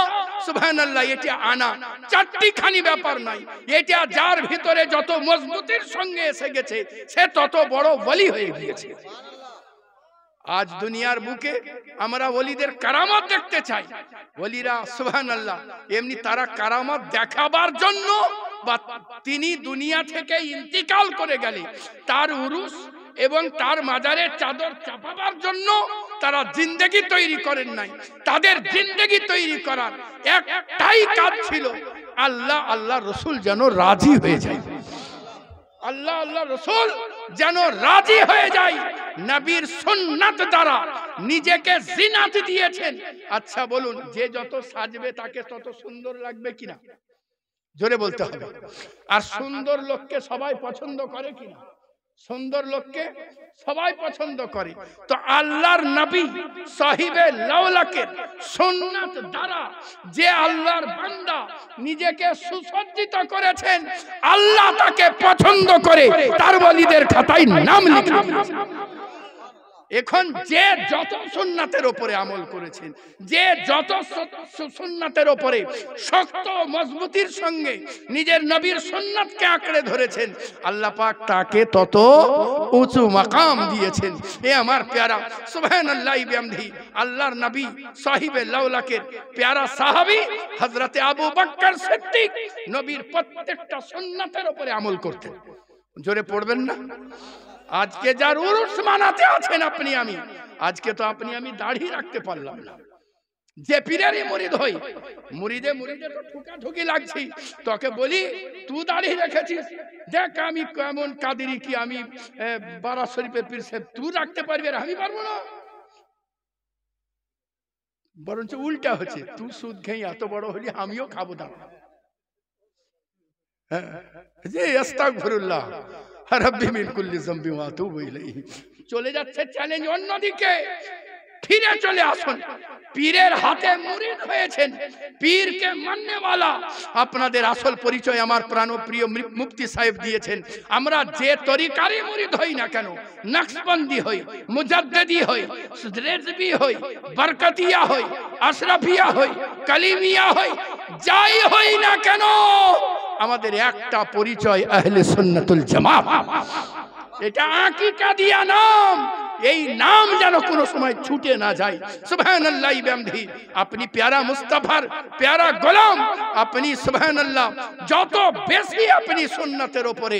সুবহানাল্লাহ, এটা আনা চারটিখানি ব্যাপার নাই। এটা যার ভিতরে যত মজবুতির সঙ্গে এসে গেছে, সে তত বড় ওলি হয়ে গিয়েছে। আজ দুনিয়ার বুকে আমরা ওলিদের কারামত দেখতে চাই। ওলিরা সুবহানাল্লাহ এমনি তারা কারামত দেখাবার জন্য, বা তিনি দুনিয়া থেকে ইন্তিকাল করে গেলে তার উরুস এবং তার মাজারের চাদর চাপাবার জন্য তারা জিন্দেগি তৈরি করেন নাই। তাদের জিন্দেগি তৈরি করার একটাই কাজ ছিল, আল্লাহ আল্লাহ রসুল যেন রাজি হয়ে যায়। আল্লাহ আল্লাহ রসুল যেন রাজি হয়ে যায়। নবীর সুন্নাত দ্বারা নিজেকে জিনাত দিয়েছেন। আচ্ছা বলুন, যে যত সাজবে তাকে তত সুন্দর লাগবে কিনা? জোরে বলতে হবে। আর সুন্দর লোককে সবাই পছন্দ করে কিনা? সুন্দর লোককে সবাই পছন্দ করে। তো আল্লাহর নবী সাহিবে লাওলাকের সুন্নাত দ্বারা যে আল্লাহর বান্দা নিজেকে সুসজ্জিত করেছেন, আল্লাহ তাকে পছন্দ করে তার ওলিদের খাতায় নাম লিখে দিয়েছেন। এখন যে যত সুন্নাতের উপরে আমল করেছেন, যে যত সুন্নাতের উপরে শক্ত মজবুতির সঙ্গে নিজের নবীর সুন্নাতকে আঁকড়ে ধরেছেন, আল্লাহ পাক তাকে তত উঁচু মাকাম দিয়েছেন। এ আমার প্যারা সুবহানাল্লাহি বিহামদিহি আল্লাহর নবী সাহিবে লাওলাকের প্যারা সাহাবী হযরতে আবু বকর সিদ্দিক নবীর প্রত্যেকটা সুন্নাতের উপরে আমল করতেন। জোরে পড়বেন না? আজকে যার উরুস মানাতে আছেন আপনি আমি, আজকে তো আপনি আমি দাড়ি রাখতে পারলাম না। যে পীরেরই মুরিদ হই, মুরিদে তো ঠুকাঠুকি লাগছি। তোকে বলি তুই দাড়ি রেখেছিস, দেখ আমি কেমন কাদেরি, কি আমি বারা শরীফের পীর সাহেব, তুই রাখতে পারবি আর আমি পারবো না। বরঞ্চ উল্টা হচ্ছে, তুই সুদ খেয়ে এত বড় হলি, আমিও খাবো না। আস্তাগফিরুল্লাহ রাব্বি মিন কুল্লি যামবি ওয়া আতুবু ইলাইহি। চলে যাচ্ছে চ্যালেঞ্জ অন্যদিকে। ফিরে চলে আসুন। পীরের হাতে মুরিদ হয়েছেন, পীরকে মাননেওয়ালা। আপনাদের আসল পরিচয় আমার প্রাণপ্রিয় মুফতি সাহেব দিয়েছেন। আমরা যে তরিকারই মুরিদ হই না কেন, নকশবন্দি হই, মুজাদ্দিদি হই, রেজবি হই, বরকতিয়া হই, আশরাফিয়া হই, কালিমিয়া হই, যাই হই না কেন, আমাদের একটা পরিচয় আহলে সুন্নাতুল জামাত। এটা আকিকা দিয়া নাম, এই নাম যেন কোনো সময় ছুটে না যায়। সুবহানাল্লাহ বিহামদিহি। আপনি প্যারা মুস্তাফার প্যারা গোলাম, আপনি সুবহানাল্লাহ যত বেশি আপনি সুন্নতের উপরে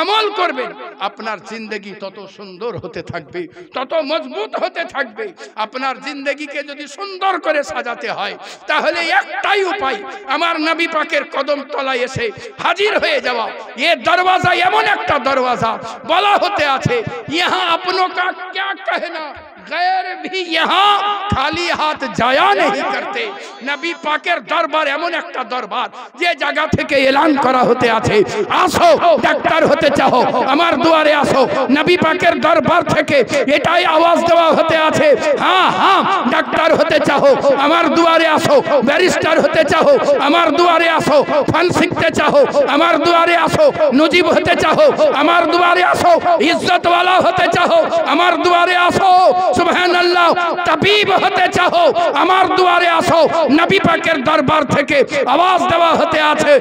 আমল করবেন আপনার জিন্দগি তত সুন্দর হতে থাকবে, তত মজবুত হতে থাকবে। আপনার জিন্দগিকে যদি সুন্দর করে সাজাতে হয় তাহলে একটাই উপায়, আমার নবী পাকের কদম তলায় এসে হাজির হয়ে যাওয়া। ये दरवाजा एमन एक दरवाजा बला होते आछे, यहाँ अपनों का क्या कहना, गैर भी यहाँ खाली हाथ जाया नहीं करते। नबी पाकेर दरबार एमन एक दरबार जे जगह থেকে এলান করা হতে আছে, আসো ডাক্তার হতে চাও আমার দুয়ারে আসো। নবী পাকের দরবার থেকে এটাই আওয়াজ দেওয়া হতে আছে, হ্যাঁ হ্যাঁ ডাক্তার হতে চাও আমার দুয়ারে আসো, ব্যারিস্টার হতে চাও আমার দুয়ারে আসো, ফান শিখতে চাও আমার দুয়ারে আসো, নজিব হতে চাও আমার দুয়ারে আসো, ইজ্জত ওয়ালা হতে চাও আমার দুয়ারে আসো, সুবহানাল্লাহ তাবিব হতে চাও আমার দুয়ারে আসো। নবী পাকের দরবার থেকে আওয়াজ দেওয়া হতে আছে,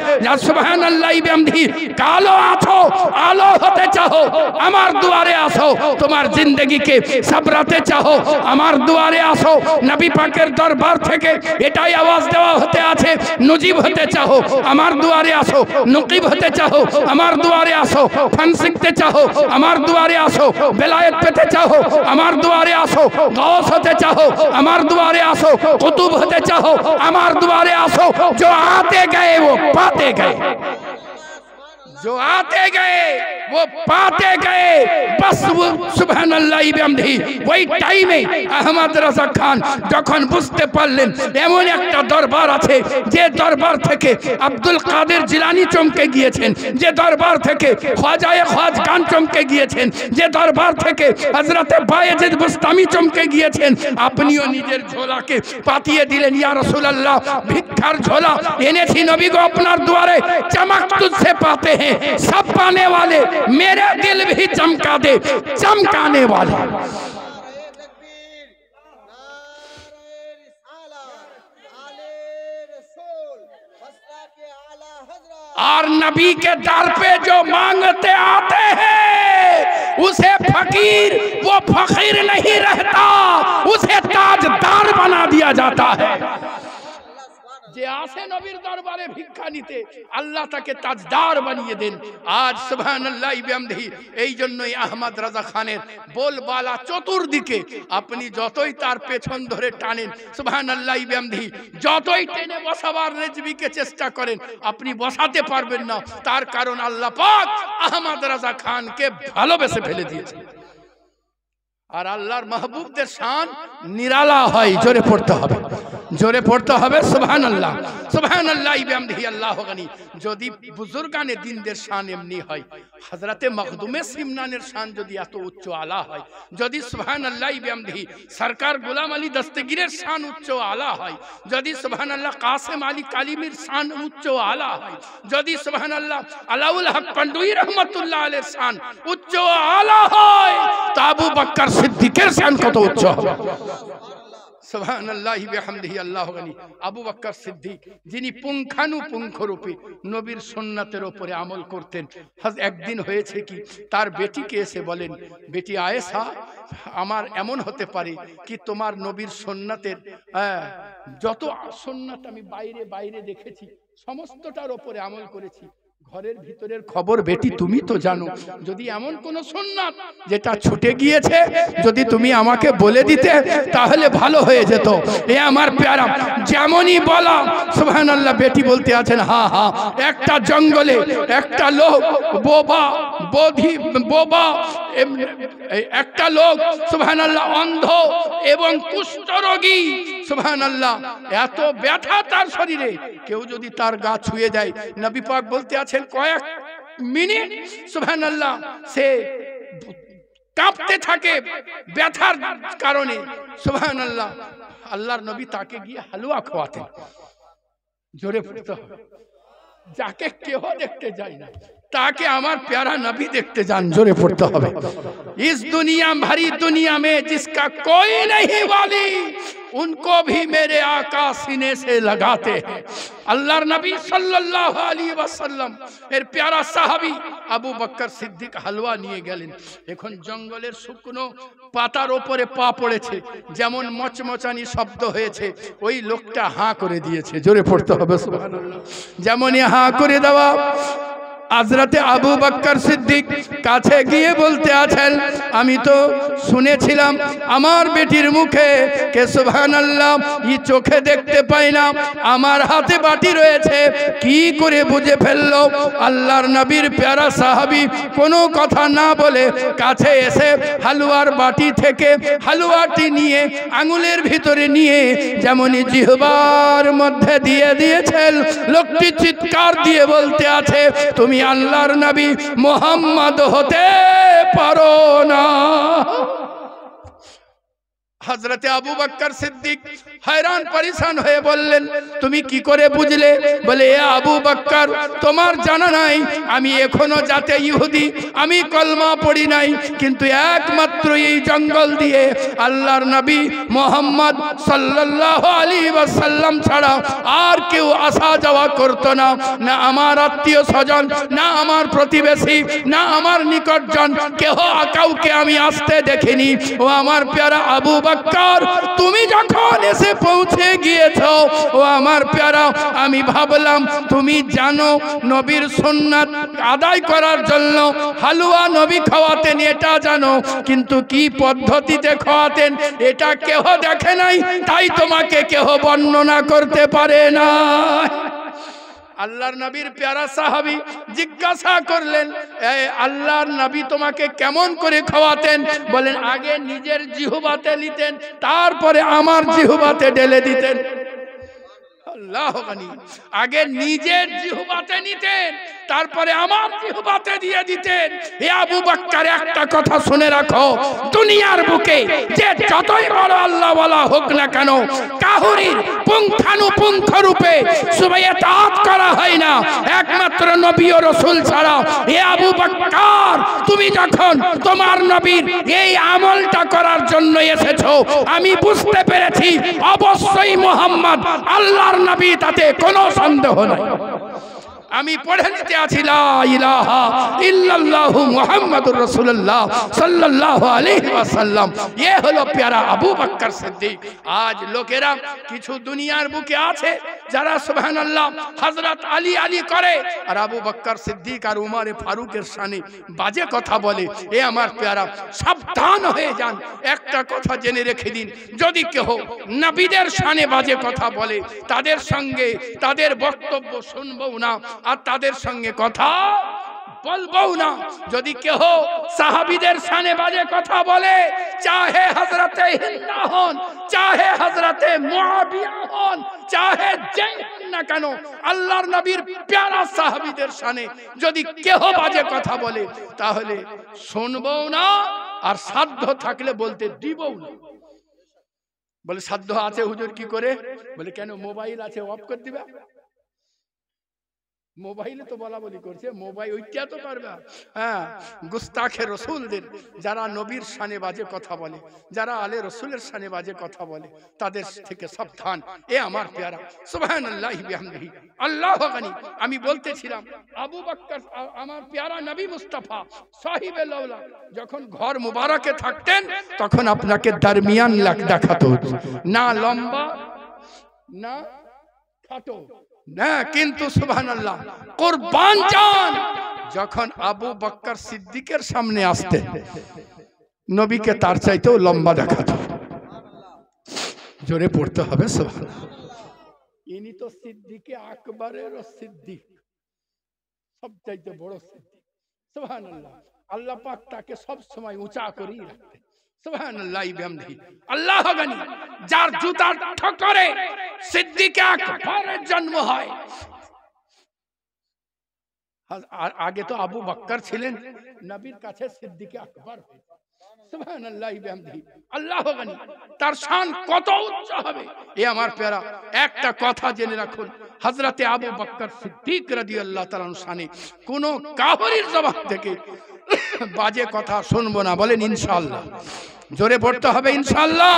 সুবহানাল্লাহ বিহামদিহি। কালো আছো আলো হতে চাও আমার দুয়ারে আসো, তোমার জিন্দগিকে সাবরাতে চাও আমার দুয়ারে আসো। নবী পাকের দরবার থেকে এটাই আওয়াজ দেওয়া হতে আছে, নজিব হতে চাও আমার দুয়ারে আসো, নকিব হতে চাও আমার দুয়ারে আসো, ফান শিখতে চাও আমার দুয়ারে আসো, বেলায়েত পেতে চাও আমার দুয়ারে আসো, গাউস হতে চাও আমার দুয়ারে আসো, কুতুব হতে চাও আমার দুয়ারে আসো। जो आते गए वो पाते गए, जो आते गए वो पाते गए। बस वो सुबहानाल्लाह बिहामदिही ওই টাইমে আহমদ রাজা খান যখন বুঝতে পারলেন এমন একটা দরবার আছে যে দরবার থেকে আব্দুল কাদের জিলানী চমকে গিয়েছেন, যে দরবার থেকে খাজায়ে খাজগান চমকে গিয়েছেন, যে দরবার থেকে হযরতে বায়েজিদ বুস্তামি চমকে গিয়েছেন, আপনিও নিজের ঝোলাকে পাতিয়ে দিলেন। ইয়া রাসূলুল্লাহ ভিক্ষার ঝোলা এনেছি নবী গো আপনার দুয়ারে, চমক তুঝসে পাতে हैं सब पाने वाले, मेरा दिल भी चमका दे चमकाने वाले। और नबी के दर पे जो मांगते आते हैं उसे फकीर वो फकीर नहीं रहता, उसे ताजदार बना दिया जाता है। যে আসে নবীর দরবারে ভিক্ষা নিতে আল্লাহ তাকে তাজদার বানিয়ে দেন। আজ সুবহানাল্লাহ বিহামদিহি। এই জন্যই আহমদ রাজা খানের বলবালা চতুর্দিকে আপনি যতই তার পেছন ধরে টানেন সুবহানাল্লাহ বিহামদিহি, যতই টেনে বসাবার রেজবিকে চেষ্টা করেন আপনি বসাতে পারবেন না। তার কারণ আল্লাহ পাক আহমদ রাজা খানকে ভালোবেসে ফেলে দিয়েছেন। আর আল্লাহর মাহবুবদের শান নিরালা হয়। জোরে পড়তে হবে, জোরে পড়তে হবে সুবহানাল্লাহ সুবহানাল্লাহ বিহামদিহি আল্লাহু গনি। যদি বুজুর্গানে দিনদের শান এমনি হয়, হযরতে মখদুমে সিমনানের শান যদি এত উচ্চ আলা হয়, যদি সুবহানাল্লাহ বিহামদিহি সরকার গোলাম আলী দস্তগীরের শান উচ্চ আলা হয়, যদি সুবহানাল্লাহ কাসেম আলী কালিমির শান উচ্চ আলা হয়, যদি সুবহানাল্লাহ আলাউল হক পান্ডুই রহমাতুল্লাহ আলাইহির শান উচ্চ আলা হয়, তো আবু বকর সিদ্দিকের শান কত উচ্চ হবে। সুবহানাল্লাহি বিহামদিহি আল্লাহু গনি। আবু বকর সিদ্দিক যিনি পুঙ্খানুপুঙ্খরূপে নবীর সুন্নাতের উপরে আমল করতেন। একদিন হয়েছে কি তার বেটিকে এসে বলেন, বেটি আয়েশা আমার এমন হতে পারে কি তোমার নবীর সুন্নাতের যত সুন্নাত আমি বাইরে বাইরে দেখেছি সমস্তটার উপরে আমল করেছি, ঘরের ভিতরের খবর বেটি তুমি তো জানো, যদি এমন কোন সুন্নাত যেটা ছুটে গিয়েছে যদি তুমি আমাকে বলে দিতে তাহলে ভালো হয়ে যেত। এ আমার প্যারা যেমনই বলা সুবহানাল্লাহ বেটি বলতে আছেন, হ্যাঁ হ্যাঁ একটা জঙ্গলে একটা লোক বোবা একটা লোক সুবহানাল্লাহ অন্ধ এবং কুষ্ঠরোগী, সুবহানাল্লাহ এত ব্যথা তার শরীরে, কেউ যদি তার গা ছুঁয়ে দেয় নবী পাক বলতে আছেন কয়েক মিনিট সুবহানাল্লাহ সে কাঁপতে থাকে ব্যথার কারণে। সুবহানাল্লাহ আল্লাহর নবী তাকে গিয়ে হালুয়া খাওয়াতেন। জোরে পড়তে হবে, যাকে কেউ দেখতে যায় না ताकि हमार प्यारा नबी देखते जान। जोरे पढ़ते হবে। इस दुनिया भरी दुनिया में जिसका कोई नहीं वाली, उनको भी मेरे आका सीने से लगाते हैं। अल्लाह नबी सल्लल्लाहु अलैहि वसल्लम एर प्यारा साहाबी আবু বকর সিদ্দিক হালুয়া নিয়ে গেলেন। এখন জঙ্গলের শুকনো পাতার উপরে পা পড়েছে, যেমন মচমচানি শব্দ হয়েছে, ওই লোকটা হাঁ করে দিয়েছে। জোরে পড়তে হবে সুবহানাল্লাহ। যেমনই হাঁ করে দেওয়া, হযরতে আবু বকর সিদ্দিক কাছে গিয়ে বলতে আছেন, আমি তো শুনেছিলাম আমার বেটির মুখে কে সুবহানাল্লাহ ই চোখে দেখতে পাই না, আমার হাতে বাটি রয়েছে, কি করে বুঝে ফেললো? আল্লাহর নবীর প্যারা সাহাবী কোনো কথা না বলে কাছে এসে হালুয়ার বাটি থেকে হালুয়াটি নিয়ে আঙুলের ভিতরে নিয়ে যেমনই জিহ্বার মধ্যে দিয়ে দিয়েছেন, লোকটি চিৎকার দিয়ে বলতে আছে, তুমি আল্লাহর নবী মুহাম্মদ হতে পারো না। হযরতে আবু বকর সিদ্দিক हैरान परेशान হয়ে বললেন, তুমি কি করে বুঝলে? বলে, এ আবু বকর, তোমার জানা নাই আমি এখনো জাতে ইহুদি, আমি কলমা পড়ি নাই, কিন্তু একমাত্র এই জঙ্গল দিয়ে আল্লাহর নবী মুহাম্মদ সাল্লাল্লাহু আলাইহি ওয়াসাল্লাম ছাড়া আর কেউ আসা যাওয়া করতো না, না আমার আত্মীয় স্বজন, না আমার প্রতিবেশী, না আমার নিকটজন, কেহ কাউকে আমি আসতে দেখিনি। ও আমার প্যারা আবু বকর, তুমি যখন এসে পৌঁছে গিয়েছো, ও আমার প্যারা, আমি ভাবলাম তুমি জানো নবীর সুন্নাত আদায় করার জন্য হালুয়া নবী খাওয়াতেন, এটা জানো, কিন্তু কি পদ্ধতিতে খাওয়াতেন এটা কেহ দেখে নাই, তাই তোমাকে কেহ বর্ণনা করতে পারে না। আল্লাহর নবীর প্যারা সাহাবী জিজ্ঞাসা করলেন, আল্লাহর নবী তোমাকে কেমন করে খাওয়াতেন? বলেন, আগে নিজের জিহ্বাতে নিতেন, তারপরে আমার জিহ্বাতে ঢেলে দিতেন। আল্লাহ গানি, আগে নিজের জিহ্বাতে নিতেন, তারপরে আমার জিহ্বাতে দিয়ে দিতেন। হে আবু বকর, একটা কথা শুনে রাখো, দুনিয়ার বুকে যে যতই বড় আল্লাহ ওয়ালা হোক না কেন, কাহুরির পুঙ্খানুপুঙ্খ রূপে সুবাইয়াত করা হয় না একমাত্র নবী ও রাসূল ছাড়া। হে আবু বকর, তুমি যখন তোমার নবীর এই আমলটা করার জন্য এসেছো, আমি বুঝতে পেরেছি অবশ্যই মুহাম্মদ আল্লাহর নবী, তাতে কোনো সন্দেহ নাই। আমি পড়ে নিতে আছি লা ইলাহা ইল্লাল্লাহু মুহাম্মাদুর রাসূলুল্লাহ সাল্লাল্লাহু আলাইহি ওয়াসাল্লাম। এ হলো প্যারা আবু বকর সিদ্দিক। আজ লোকেরা কিছু দুনিয়ার বুকে আছে যারা সুবহানাল্লাহ হযরত আলী আলী করে, আর আবু বকর সিদ্দিক আর উমরে ফারুকের শানে বাজে কথা বলে। এ আমার প্যারা, সাবধান হয়ে যান। একটা কথা জেনে রেখে দিন, যদি কেহ নবীদের শানে বাজে কথা বলে, তাদের সঙ্গে তাদের বক্তব্য শুনবো না, আর তাদের সঙ্গে কথা বলবো না। যদি কেহ সাহাবীদের শানে বাজে কথা বলে, চাহে হযরতে হিন্দা হন, চাহে হযরতে মুআবিয়া হন, চাহে যেই হন না কেন, আল্লাহর নবীর প্যারা সাহাবীদের শানে যদি কেহ বাজে কথা বলে, তাহলে শুনবো না, আর সাধ্য থাকলে বলতে দিবও না। বলে, সাধ্য আছে হুজুর, কি করে? বলে, কেন মোবাইল আছে, অফ করে দিবা? মোবাইলে তো বলা বলি করছে, মোবাইল ওইটা তো পারবে। হ্যাঁ, গুস্তাখে রসুলদের, যারা নবীর শানে বাজে কথা বলে, যারা আলে রসুলের শানে বাজে কথা বলে, তাদের থেকে সাবধান। এ আমার প্যারা, সুবহানাল্লাহি বিহামদিহি, আল্লাহু গানি। আমি বলতেছিলাম, আবু বকর আমার প্যারা নবী মুস্তাফা সাহিবে লাউলা যখন ঘর মুবারকে থাকতেন, তখন আপনাকে দরমিয়ান লাখ দেখাতো, না লম্বা না খাটো না, কিন্তু সুবহানাল্লাহ কুরবান জান যখন আবু বকর সিদ্দিকের সামনে আসতে, নবীকে তার চাইতেও লম্বা দেখাতো। জোরে পড়তে হবে সুবহানাল্লাহ। ইনি তো সিদ্দিকে আকবরের সিদ্দিক, সবচাইতে বড় সিদ্দিক। সুবহানাল্লাহ, আল্লাহ পাক তাকে সব সময় উঁচা করেই রাখতেন। সুবহানাল্লাহি বিহামদিহি, আল্লাহ গানি। যার জুতার ঠোকরে সিদ্দিক আকবরের জন্ম হয়। আর আগে তো আবু বকর ছিলেন, নবীর কাছে সিদ্দিক আকবর। সুবহানাল্লাহি বিহামদিহি। আল্লাহ গানি, তার শান কত উচ্চ হবে। এ আমার প্যারা, একটা কথা জেনে রাখুন, হযরতে আবু বকর সিদ্দিক রাদিয়াল্লাহু তাআলা শানে কোন কাফিরের জবান থেকে বাজে কথা শুনবো না, বলেন ইনশাআল্লাহ। জোরে পড়তে হবে ইনশাআল্লাহ।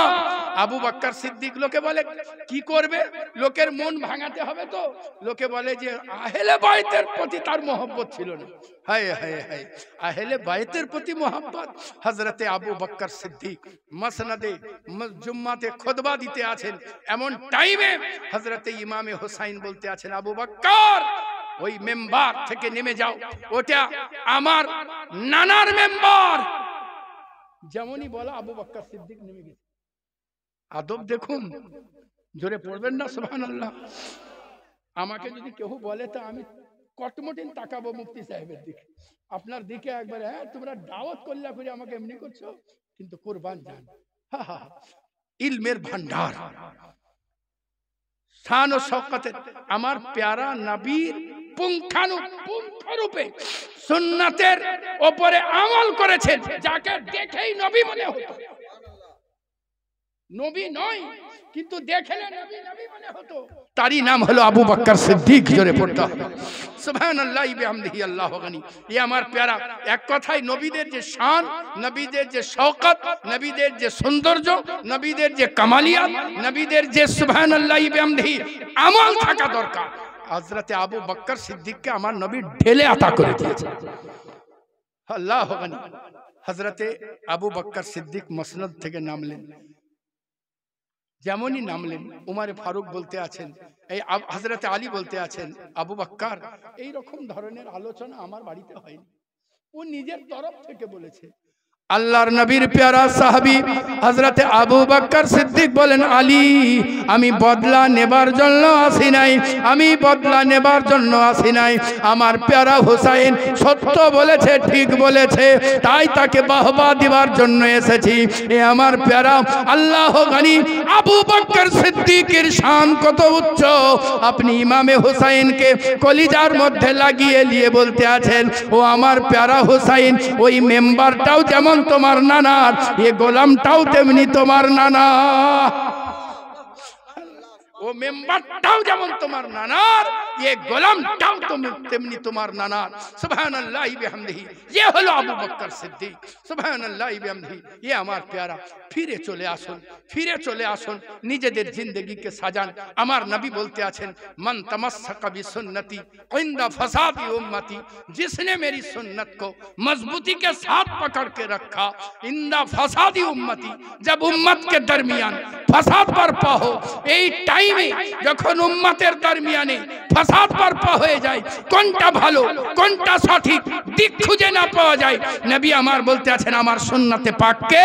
আবু বকর সিদ্দিক লোকে বলে কি করবে, লোকের মন ভাঙাতে হবে, তো লোকে বলে যে আহলে বাইতের প্রতি তার মহব্বত ছিল না। হায় হায় হায়, আহলে বাইতের প্রতি মহব্বত। হযরতে আবু বকর সিদ্দিক মসনদে জুম্মাতে খুতবা দিতে আছেন, এমন টাইমে হযরতে ইমামে হুসাইন বলতে আছেন, আবু বকর ওই মেম্বার থেকে নেমে যাও, ওটা আমার নানার মেম্বার। যেমনই বলা আবু বকর সিদ্দিক নেমে গেছে। আদব দেখুন, জোরে পড়বেন না সুবহানাল্লাহ। আমাকে যদি কেউ বলে তো আমি কটমটিন তাকাবো মুফতি সাহেবের দিকে, আপনার দিকে একবার। হ্যাঁ, তোমরা দাওয়াত করলা করে আমাকে এমনি করছো, কিন্তু কুরবান যান। ইলমের ভান্ডার, শান ও শওকতের আমার প্যারা নবীর পুঙ্খানুপুঙ্খরূপে সুন্নাতের উপরে আমল করেছেন, যাকে দেখেই নবী মনে হতো। নবী নয়, কিন্তু দেখলে নবী নবী মনে হতো। তারই নাম হলো আবু বকর সিদ্দিক। জোরে পড়তে হবে সুবহানাল্লাহি বিহামদিহি। আল্লাহু গানি। এ আমার প্যারা, এক কথায় নবীদের যে শান, নবীদের যে শওকত, নবীদের যে সৌন্দর্য, নবীদের যে কামালিয়াত, নবীদের যে সুবহানাল্লাহি বিহামদিহি আমল থাকা দরকার, হযরতে আবু বকর সিদ্দিককে আমার নবী ঢেলে আতা করে দিয়েছে। আল্লাহু গানি। হযরতে আবু বকর সিদ্দিক মসনদ থেকে নামলেন, যেমনই নামলেন উমারে ফারুক বলতে আছেন, এই হযরতে আলী বলতে আছেন, আবু বকর এই রকম ধরনের আলোচনা আমার বাড়িতে হয়নি। ও নিজের তরফ থেকে বলেছে। আল্লাহর নবীর প্যারা সাহাবী হযরতে আবু বকর সিদ্দিক বলেন, আলী আমি বদলা নেবার জন্য আসি নাই, আমি বদলা নেবার জন্য আসি নাই। আমার প্যারা হুসাইন সত্য বলেছে, ঠিক বলেছে, তাই তাকে বাহবা দিবার জন্য এসেছি। এ আমার প্যারা, আল্লাহ গানি, আবু বকর সিদ্দিকের শান কত উচ্চ। আপনি ইমামে হুসাইনকে কলিজার মধ্যে লাগিয়ে নিয়ে বলতে আছেন, ও আমার প্যারা হুসাইন, ওই মেম্বারটাও যেমন তোমার নানার, এ গোলামটাও তেমনি তোমার নানা। ও মেম্বারটাও যেমন তোমার নানার, ये গোলামটাও তেমনি তোমার নানার। সুবহানাল্লাহি বিহামদিহি। ये হলো আবু বকর সিদ্দিক। সুবহানাল্লাহি বিহামদিহি। ये আমার প্যারা, ফিরে চলে আসুন, ফিরে চলে আসুন, নিজেদের জিंदगी সাজান। আমার নবী বলতে আছেন, মান তামাসসাকা বিসুন্নতি ইনদা ফাসাদি উম্মতি, जिसने मेरी सुन्नत को मजबूती के साथ पकड़ के रखा, इंदा फसादी उम्मती, जब उम्मत के दरमियान फसाद बर्पा हो, এই টাইমে যখন উম্মতের দরমিয়ানে ফাসাদ বর্পা হয়ে যায়, কোনটা ভালো কোনটা সঠিক দিক খুঁজে না পাওয়া যায়, নবী আমার বলতে আছেন, আমার সুন্নতে পাককে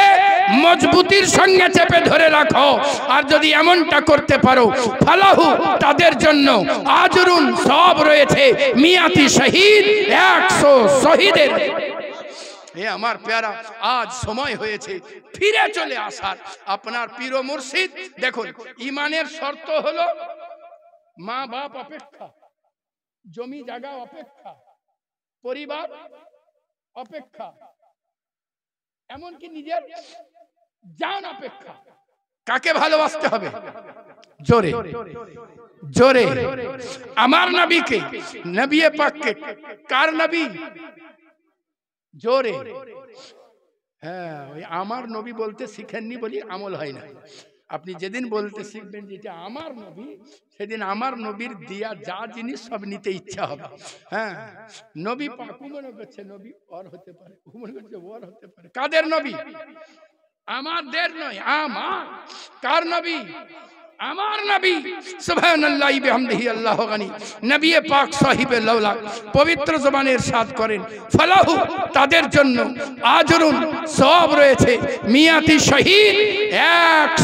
মজবুতির সঙ্গে চেপে ধরে রাখো। আর যদি এমনটা করতে পারো, ফালাহু, তাদের জন্য আজরুন, সওয়াব রয়েছে, মিয়াতি শহীদ, 100 শহীদের। এ আমার প্যারা, আজ সময় হয়েছে ফিরে চলে আসার। আপনার পীর ও মুর্শিদ দেখুন, ইমানের শর্ত হলো মা বাপ অপেক্ষা, জমি জায়গা অপেক্ষা, পরিবার অপেক্ষা, এমনকি নিজের জান অপেক্ষা। কাকে ভালোবাসতে হবে? জোরে জোরে আমার নবীকে, নবী পাককে। কার নবী? জোরে। হ্যাঁ, ওই আমার নবী বলতে শিখেননি বলি আমল হয় না। আপনি যেদিন বলতে শিখবেন যেটা আমার নবী, সেদিন আমার নবীর দিয়া যা জিনিস সব নিতে ইচ্ছা হবে। হ্যাঁ, নবী পাক মনে করছে নবী ওর হতে পারে, মনে করছে ওর হতে পারে। কাদের নবী? আমাদের নয়, আমার। কার নবী? আমার নবী। সুবহানাল্লাহি বিহামদিহি। আল্লাহ গানি। নবী পাক সাহিবে লাউলা পবিত্র জবানে ইরশাদ করেন, ফালাহু, তাদের জন্য আজরুন, সওয়াব রয়েছে, মিয়াতি শহীদ,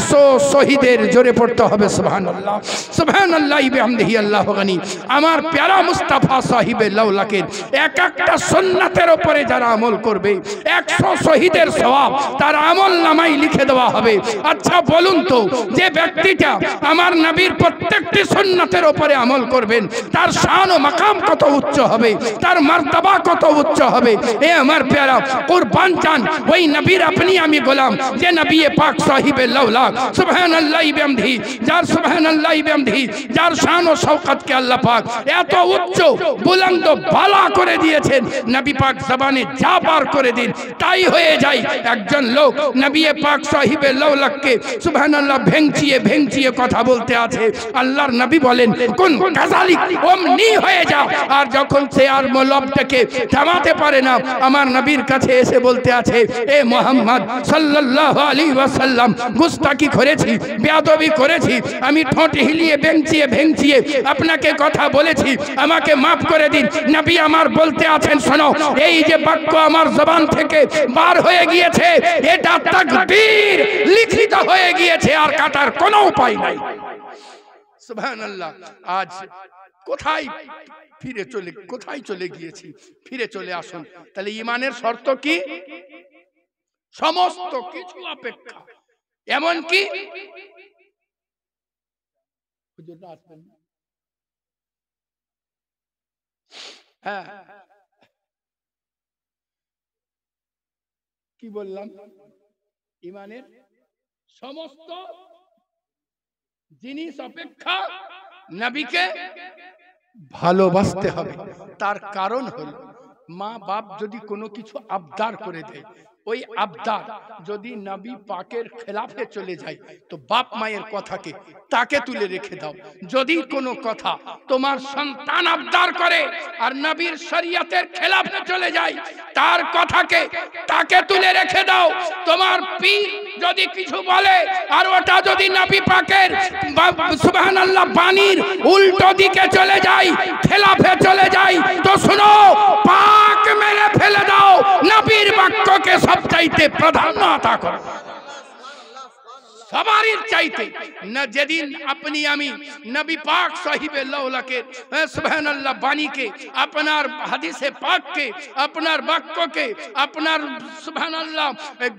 100 শহীদের। জোরে পড়তে হবে সুবহানাল্লাহ। সুবহানাল্লাহি বিহামদিহি। আল্লাহ গানি। আমার প্যারা মুস্তাফা সাহিবে লাউলাকে এক একটা সুন্নাতের উপরে যারা আমল করবে, 100 শহীদের সওয়াব তার আমল নামায় লিখে দেওয়া হবে। আচ্ছা বলুন তো, যে ব্যক্তিটা আমার নবীর প্রত্যেকটি সুন্নতের উপরে আমল করবেন, তার শান ও মাকাম কত উচ্চ হবে, তার মর্তবা কত উচ্চ হবে। এ আমার প্যারা কুরবান চান ওই নবীর আপনি আমি গোলাম, যে নবী পাক সাহিবে লাউলা সুবহানাল্লাহি বিহামদিহি, যার সুবহানাল্লাহি বিহামদিহি, যার শান ও শওকতকে আল্লাহ পাক এত উচ্চ বুলন্দ বালা করে দিয়েছেন, নবী পাক জবানে যা পার করে দিন তাই হয়ে যায়। একজন লোক নবী পাক সাহিবে লাউলাকে সুবহানাল্লাহ ভেঙচিয়ে ভেঙচিয়ে কথা বলতে আছে, আল্লাহর নবী বলেন কোন কাযালিক, অমনি হয়ে যাও। আর যখন সে আর মলবটাকে থামাতে পারে না, আমার নবীর কাছে এসে বলতে আছে, এ মুহাম্মদ সাল্লাল্লাহু আলাইহি ওয়াসাল্লাম, গুস্তাকি করেছি, বেয়াদবি করেছি, আমি ঠোঁট হিলিয়ে ভেঙচিয়ে ভেঙচিয়ে আপনাকে কথা বলেছি, আমাকে মাফ করে দিন। নবী আমার বলতে আছেন, শোনো, এই যে বাক্য আমার জবান থেকে বার হয়ে গিয়েছে, এটা তাকদীর লিখিত হয়ে গিয়েছে, আর কাটার কোনো উপায় নাই। সুবহানাল্লাহ। আজ কোথায় চলে গিয়েছি, ফিরে চলে আসুন। তাহলে ঈমানের শর্ত কি? সমস্ত কিছু অপেক্ষা, এমনকি হ্যাঁ কি বললাম, ঈমানের সমস্ত জিনিস অপেক্ষা নবীকে ভালোবাসতে হবে। তার কারণ হলো, মা বাপ যদি কোনো কিছু আবদার করে দেয়, ওই আবদার যদি নবী পাকের খেলাফে চলে যায়, তো বাপ মায়ের কথাকে তাকে তুলে রেখে দাও। যদি কোনো কথা তোমার সন্তান আবদার করে আর নবীর শরীয়তের খেলাফে চলে যায়, তার কথাকে তাকে তুলে রেখে দাও। তোমার পীর যদি কিছু বলে আর ওটা যদি নবী পাকের সুবহানাল্লাহ বাণীর উল্টো দিকে চলে যায়, খেলাফে চলে যায়, তো শুনো, পাক মেরে ফেলে দাও, নবীর বাক্যকে সবচাইতে প্রাধান্য আতা করো, সবারই চাইতে না। যেদিন আপনি আমি নবী পাক সাহিবে লাউলাকে সুবহানাল্লাহ বাণীকে, আপনার হাদিসে পাককে, আপনার বাক্যকে, আপনার সুবহানাল্লাহ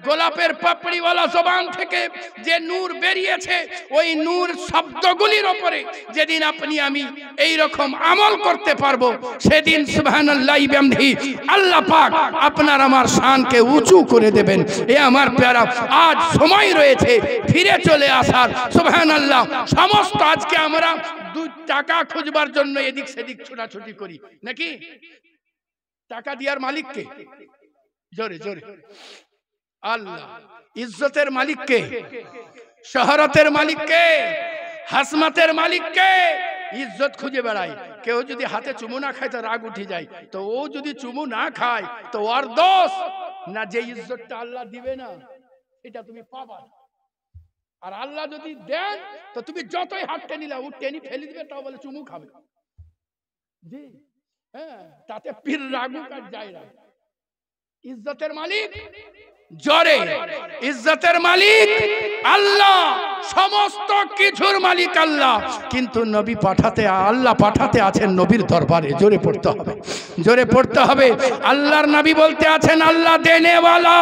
গোলাপের পাপড়িওয়ালা জবান থেকে যে নূর বেরিয়েছে, ওই নূর শব্দগুলির উপরে যেদিন আপনি আমি এই রকম আমল করতে পারবো, সেদিন সুবহানাল্লাহ বিহামদিহি আল্লাহ পাক আপনার আমার শানকে উঁচু করে দেবেন। এ আমার প্যারা, আজ সময় রয়েছে ফিরে চলে আসার। সুবহানাল্লাহ। সমস্ত আজকে আমরা 2 টাকা খুঁজবার জন্য এদিক সেদিক ছোটাছুটি করি নাকি? টাকা দেওয়ার মালিক কে? জোরে জোরে আল্লাহ। ইজ্জতের মালিক কে? শহরতের মালিক কে? হাসমাতের মালিক কে? ইজ্জত খুঁজে বেড়ায়। কেউ যদি হাতে চুমু না খায় তো রাগ উঠে যায়, তো ও যদি চুমু না খায় তো ওর দোষ না, যে ইজ্জতটা আল্লাহ দিবে না এটা তুমি পাবা। আর আল্লাহ যদি দেন তো তুমি যতই হাত টেনিলা, ও টেনি ফেলে দিবে, তাও বলে চুমু খাবে। জি হ্যাঁ, তাতে পীর রাগুক আর যায় না। ইজ্জতের মালিক জোরে, ইজ্জতের মালিক আল্লাহ, সমস্ত কিছুর মালিক আল্লাহ। কিন্তু নবী পাঠাতে, আল্লাহ পাঠাতে আছেন নবীর দরবারে। জোরে পড়তে হবে, জোরে পড়তে হবে। আল্লাহর নবী বলতে আছেন, আল্লাহ দেনে ওয়ালা,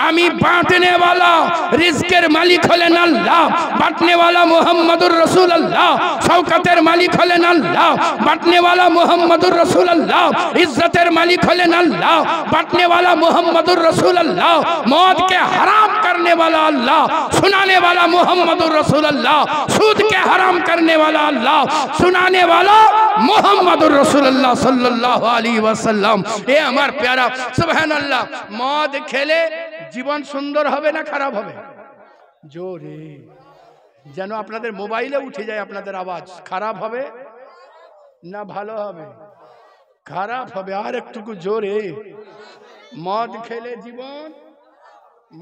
আমি বাঁটনে ওয়ালা। রিজকের মালিক হলেন আল্লাহ, বাঁটনে ওয়ালা মুহাম্মদুর রাসূলুল্লাহ। শওকতের মালিক হলেন আল্লাহ, বাঁটনে ওয়ালা মুহাম্মদুর রাসূলুল্লাহ। ইজ্জতের মালিক হলেন আল্লাহ, बांटने वाला मोहम्मदुर रसूल अल्लाह, मौत के हराम करने वाला अल्लाह, सुनाने वाला मोहम्मदुर रसूल अल्लाह, सूद के हराम करने वाला अल्लाह, सुनाने वाला मोहम्मदुर रसूल अल्लाह सल्लल्लाहु अलैहि वसल्लम। ए हमार प्यारा सुभान अल्लाह। मौत खेले जीवन सुंदर হবে না খারাপ হবে? জোরে যেন আপনাদের মোবাইলে উঠে যায় আপনাদের আওয়াজ। খারাপ হবে না ভালো হবে? খারাপ হবে। আর একটুকু জোরে। মদ খেলে জীবন,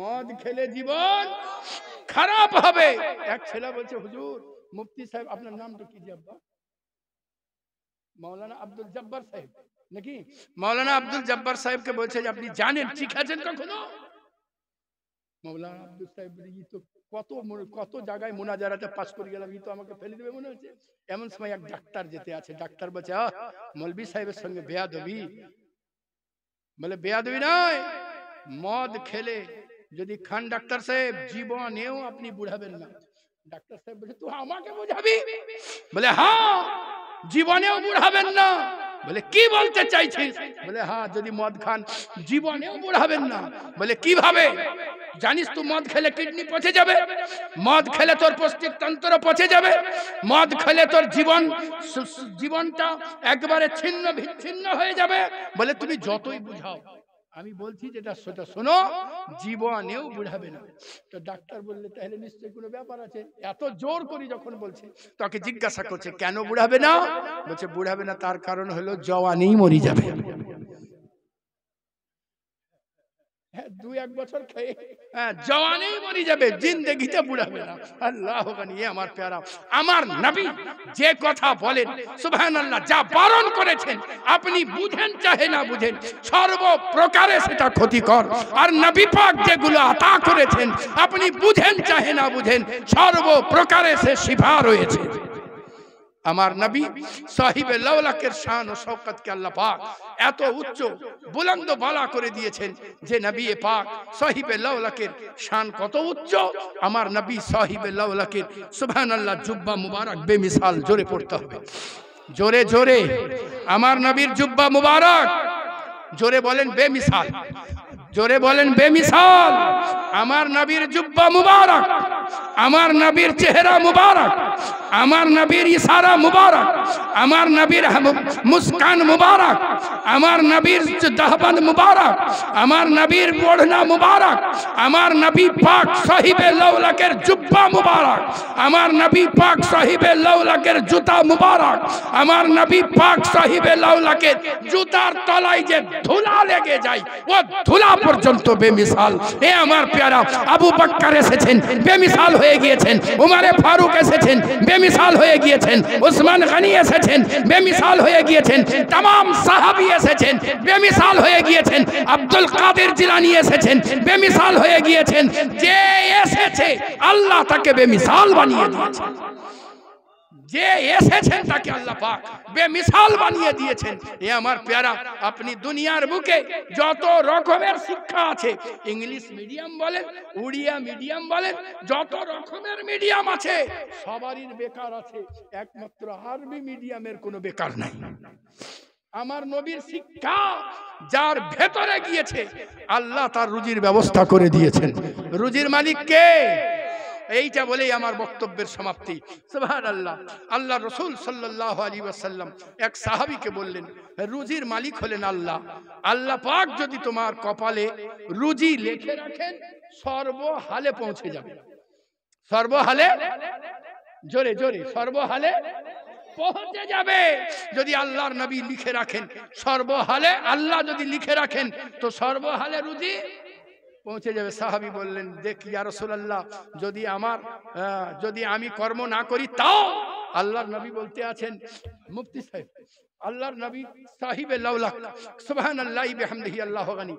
মদ খেলে জীবন খারাপ হবে। এক ছেলে বলছে, হুজুর মুফতি সাহেব, আপনার নামটা কি? আব্বা মৌলানা আব্দুল জব্বার সাহেব নাকি? মৌলানা আব্দুল জব্বার সাহেবকে বলছে যে আপনি জানেন, শিখেছেন কখনো? মৌলানা আব্দুল সাহেব তো কত জায়গায় মোনাজারাতে পাস করে গেলাম, তো আমাকে ফেলে দেবে মনে হচ্ছে। এমন সময় এক ডাক্তার যেতে আছে, ডাক্তার বলছে, মৌলভী সাহেবের সঙ্গে বেয়াদবি। বলে বেয়াদবি নয়, মদ খেলে যদি খান ডাক্তার সাহেব জীবনেও আপনি বুড়াবেন না। ডাক্তার সাহেব বলে তুই আমাকে বোঝাবি? বলে হ্যাঁ, জীবনেও বুড়াবেন না। বলে কি বলতে চাইছিস? বলে হ্যাঁ, যদি মদ খান জীবনেও বুড়াবেন না। বলে কিভাবে? জানিস তুই মদ খেলে কিডনি পচে যাবে, মদ খেলে তোর পৌষ্টিক তন্ত্র পচে যাবে, মদ খেলে তোর জীবনটা একবারে ছিন্ন বিচ্ছিন্ন হয়ে যাবে। বলে তুমি যতই বুঝাও, আমি বলছি যেটা সেটা শোনো, জীবনেও বুঝাবে না। তো ডাক্তার বললে তাহলে নিশ্চয়ই কোনো ব্যাপার আছে। এত জোর করি যখন বলছে, তোকে জিজ্ঞাসা করছে কেন বুঝাবে না? বলছে বুঝাবে না তার কারণ হলো জওয়ানেই মরে যাবে। হ্যাঁ, 2-1 বছর খেয়ে জওয়ানেই মরে যাবে, জিন্দেগিতে বুড়াবে না। আল্লাহ গানি, আমার প্যারা, আমার নবী যে কথা বলেন সুবহানাল্লাহ, যা বারণ করেছেন আপনি বুঝেন চাহে না বুঝেন, সর্বপ্রকারে সেটা ক্ষতিকর। আর নবী পাক যেগুলো আতা করেছেন আপনি বুঝেন চাহে না বুঝেন, সর্বপ্রকারে সে শিফা রয়েছে। আমার নবী সাহিবে লাওলাকের শান ও শওকতকে আল্লাহ পাক এত উচ্চ বুলন্দ বালা করে দিয়েছেন যে নবী পাক সাহিবে লাওলাকের শান কত উচ্চ। আমার নবী সাহিবে লাওলাকের সুবহানাল্লাহ জুব্বা মুবারক বেমিসাল, জোরে পড়তে হবে, জোরে জোরে। আমার নবীর জুব্বা মুবারক, জোরে বলেন বেমিসাল, জোরে বলেন বেমিসাল। আমার নবীর জুব্বা মুবারক, আমার নবীর চেহারা মুবারক, আমার নবীর ইশারা মুবারক, আমার নবীর মুস্কান মুবারক, আমার নবীর দাহবান মুবারক, আমার নবীর ওড়না মুবারক, আমার নবী পাক সাহিবে লাওলাকের জুব্বা মুবারক, আমার নবী পাক সাহিবে লাওলাকের জুতা মুবারক, আমার নবী পাক সাহিবে লাওলাকের জুতার তলায় যে ধুলা লেগে যায় ও ধুলা পর্যন্ত বেমিসাল। এ আমার প্যারা, আবু বকর এসেছেন বেমিসাল হয়ে গিয়েছেন, উমারে ফারুক এসেছেন বেমিসাল হয়ে গিয়েছেন, ওসমান গনি এসেছেন বেমিসাল হয়ে গিয়েছেন, तमाम সাহাবী এসেছেন বেমিসাল হয়ে গিয়েছেন, আব্দুল কাদের জিলানী এসেছেন বেমিসাল হয়ে গিয়েছেন। যে এসেছে আল্লাহ তাকে বেমিসাল বানিয়ে দিয়েছেন, যে এসেছেন তাকে আল্লাহ পাক বেমিসাল বানিয়ে দিয়েছেন। এ আমার প্যারা, আপনি দুনিয়ার বুকে যত রকমের শিক্ষা আছে, ইংলিশ মিডিয়াম বলেন, উড়িয়া মিডিয়াম বলেন, যত রকমের মিডিয়াম আছে সবারই বেকার আছে, একমাত্র আরবি মিডিয়ামের কোনো বেকার নাই। আমার নবীর শিক্ষা যার ভেতরে গিয়েছে আল্লাহ তার রুজির ব্যবস্থা করে দিয়েছেন। রুজির মালিক কে? এইটা বলেই আমার বক্তব্যের সমাপ্তি। সুবহানাল্লাহ। আল্লাহ রাসূল সাল্লাল্লাহু আলাইহি ওয়াসাল্লাম এক সাহাবীকে বললেন, রুজির মালিক হলেন আল্লাহ। আল্লাহ পাক যদি তোমার কপালে রুজি লিখে রাখেন সর্বহালে পৌঁছে যাবে। সর্বহালে, জোরে জোরে, সর্বহালে পৌঁছে যাবে। যদি আল্লাহর নবী লিখে রাখেন সর্বহালে, আল্লাহ যদি লিখে রাখেন তো সর্বহালে রুজি পৌঁছে যাবে। সাহাবী বললেন, দেখ ইয়া রাসূলুল্লাহ, যদি আমি কর্ম না করি তাও? আল্লাহর নবী বলতে আছেন, মুফতি সাহেব, আল্লাহর নবী সাহিবে লাওলাক সুবহানাল্লাহ বিহামদিহি আল্লাহু গানি,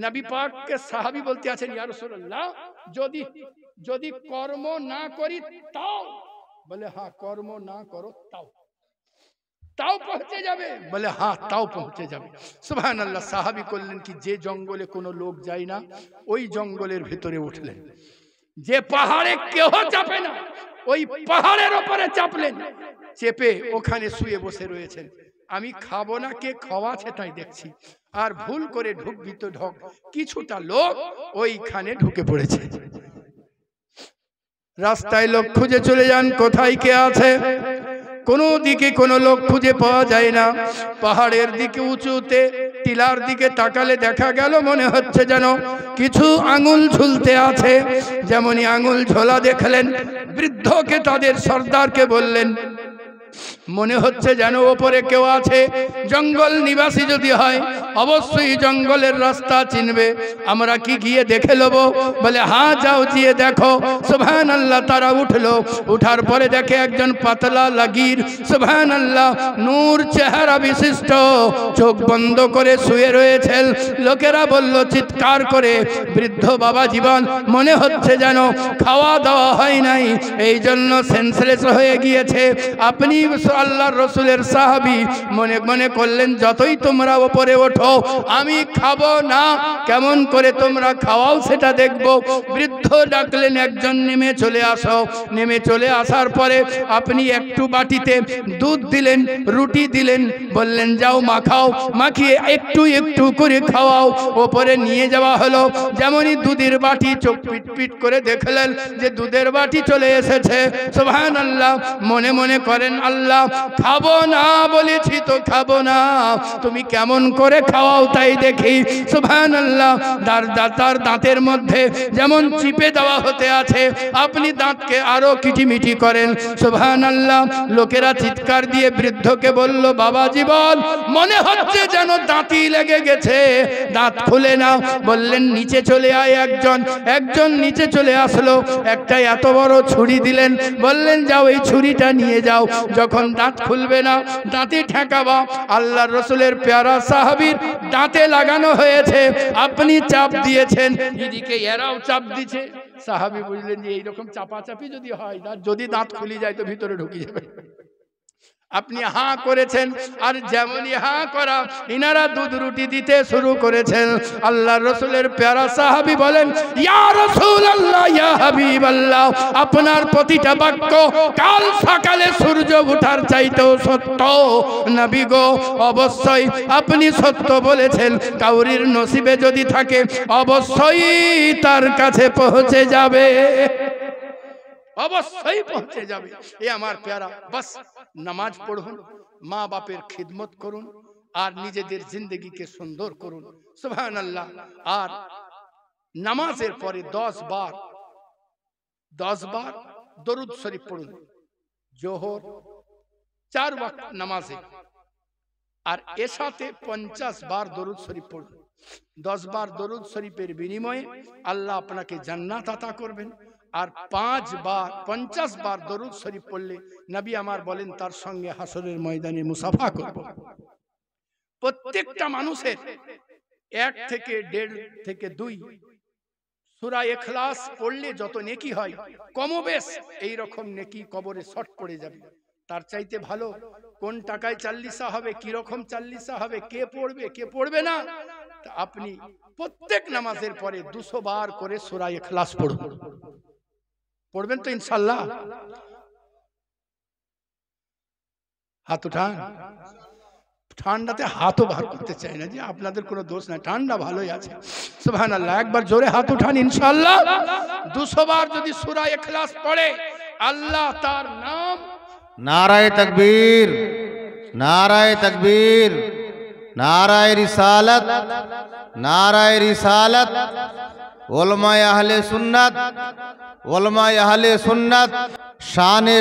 নবী পাককে সাহাবী বলতে আছেন, ইয়া রাসূলুল্লাহ যদি কর্ম না করি তাও? বলে হ্যাঁ, কর্ম না করো তাও পৌঁছে যাবে। বলে হ্যাঁ, তাও পৌঁছে যাবে। সুবহানাল্লাহ। সাহাবী করলেন কি, যে জঙ্গলে কোনো লোক যায় না ওই জঙ্গলের ভিতরে উঠলেন, যে পাহাড়ে কেউ চাপে না ওই পাহাড়ের উপরে চাপলেন, চেপে ওখানে শুয়ে বসে রয়েছেন। আমি খাবো না, কে খাওয়াছে তাই দেখছি। আর ভুল করে ঢুকবি তো ঢোক, কিছুটা লোক ওইখানে ঢুকে পড়েছে। রাস্তায় লোক খুঁজে চলে যান কোথায় কে আছে, কোনো দিকে কোনো লোক খুঁজে পাওয়া যায় না। পাহাড়ের দিকে উঁচুতে টিলার দিকে তাকালে দেখা গেল মনে হচ্ছে যেন কিছু আঙুল ঝুলতে আছে। যেমনই আঙুল ঝোলা দেখলেন, বৃদ্ধকে তাদের সর্দারকে বললেন, মনে হচ্ছে যেন ওপরে কেউ আছে। জঙ্গল নিবাসী যদি হয় অবশ্যই জঙ্গলের রাস্তা চিনবে, আমরা কি গিয়ে দেখে নেব? বলে হ্যাঁ, যাও গিয়ে দেখো। সুবহানাল্লাহ। তারা উঠলো, উঠার পরে দেখে একজন পাতলা লাগীর, সুবহানাল্লাহ, নূর চেহারা বিশিষ্ট, চোখ বন্ধ করে শুয়ে রয়েছেন। লোকেরা বলল চিৎকার করে, বৃদ্ধ বাবা জীবন, মনে হচ্ছে যেন খাওয়া দাওয়া হয় নাই, এই জন্য সেন্সলেস হয়ে গিয়েছে। আপনি আল্লাহর রসুলের সাহাবী মনে মনে করলেন যতই তোমরা ওপরে ওঠো আমি খাবো না, কেমন করে তোমরা খাওয়াও সেটা দেখবো। বৃদ্ধ ডাকলেন একজন নেমে চলে আসো। নেমে চলে আসার পরে আপনি একটু বাটিতে দুধ দিলেন, রুটি দিলেন, বললেন যাও মাখাও, মাখিয়ে একটু একটু করে খাওয়াও। ওপরে নিয়ে যাওয়া হলো। যেমনই দুধের বাটি চোখ পিট পিট করে দেখলেন যে দুধের বাটি চলে এসেছে। সুবহানাল্লাহ, মনে মনে করেন আল্লাহ খাবো না বলেছি তো খাবো না, তুমি কেমন করে খাওয়াও তাই দেখি। সুবহানাল্লাহ, তার দাঁতের মধ্যে যেমন চিপে দেওয়া হতে আছে আপনি দাঁতকে আরো কিটিমিটি করেন। সুবহানাল্লাহ, লোকেরা চিৎকার দিয়ে বৃদ্ধকে বলল বাবা জীবন মনে হচ্ছে যেন দাঁতই লেগে গেছে, দাঁত খুলে না। বললেন নিচে চলে আয়। একজন নিচে চলে আসলো, একটা এত বড় ছুরি দিলেন, বললেন যাও এই ছুরিটা নিয়ে যাও, যখন দাঁত খুলবে না দাঁতে ঠেকাবা। আল্লাহর রসুলের পেয়ারা সাহাবীর দাঁতে লাগানো হয়েছে, আপনি চাপ দিয়েছেন, এদিকে এরাও চাপ দিচ্ছে। সাহাবী বুঝলেন যে এইরকম চাপাচাপি যদি হয়, যদি দাঁত খুলে যায় তো ভিতরে ঢুকে যাবে। আপনি হাঁ করেছেন, আর যেমনই হাঁ করা ইনারা দুধ রুটি দিতে শুরু করেছেন। আল্লাহর রসুলের প্যারা সাহাবী বলেন ইয়া রাসূলুল্লাহ, ইয়া হাবিবাল্লাহ, আপনার প্রতিটা বাক্য কাল সকালে সূর্য ওঠার চাইতেও সত্য। নবী গো, অবশ্যই আপনি সত্য বলেছেন, কাউরির নসিবে যদি থাকে অবশ্যই তার কাছে পৌঁছে যাবে, অবশ্যই পৌঁছে যাবে। এ আমার প্যারা, বাস নামাজ পড়ুন, মা বাপের খিদমত করুন, আর নিজেদের জিন্দগিকে সুন্দর করুন। সুবহানাল্লাহ। আর নামাজের পরে 10 বার দরুদ শরীফ পড়ুন। জোহর 4 ওয়াক্ত নামাজে, আর এসাতে 50 বার দরুদ শরীফ পড়ুন। 10 বার দরুদ শরীফের বিনিময়ে আল্লাহ আপনাকে জান্নাত আতা করবেন। আর 50 বার দরুদ শরীফ পড়লে নবী আমার বলেন তার সঙ্গে হাসরের ময়দানে মুসাফা করব। প্রত্যেকটা মানুষের 1 থেকে 1.5 থেকে 2 সূরা ইখলাস পড়লে যত নেকি হয়, কমবেশ এই রকম নেকি কবরে শর্ট পড়ে যাবে। তার চাইতে ভালো কোন টাকায় চাল্লিশা হবে, কি রকম চাল্লিশা হবে, কে পড়বে কে পড়বে না, আপনি প্রত্যেক নামাজের পরে 200 বার করে সূরা ইখলাস পড়ুন। পড়বেন তো ইনশাআল্লাহ? হাত উঠান। ঠান্ডাতে হাতও বার করতে চাই না, যে আপনাদের কোনো দোষ নাই, ঠান্ডা ভালোই আছে। সুবহানাল্লাহ, একবার জোরে হাত উঠান ইনশাআল্লাহ। 200 বার যদি সূরা ইখলাস পড়ে আল্লাহ তার নাম, নারায়ে তাকবীর, নারায়ে তাকবীর, নারায়ে রিসালাত, নারায়ে রিসালাত, উলামায়ে আহলে সুন্নাত, উলামায়ে আহলে সুন্নাত শানে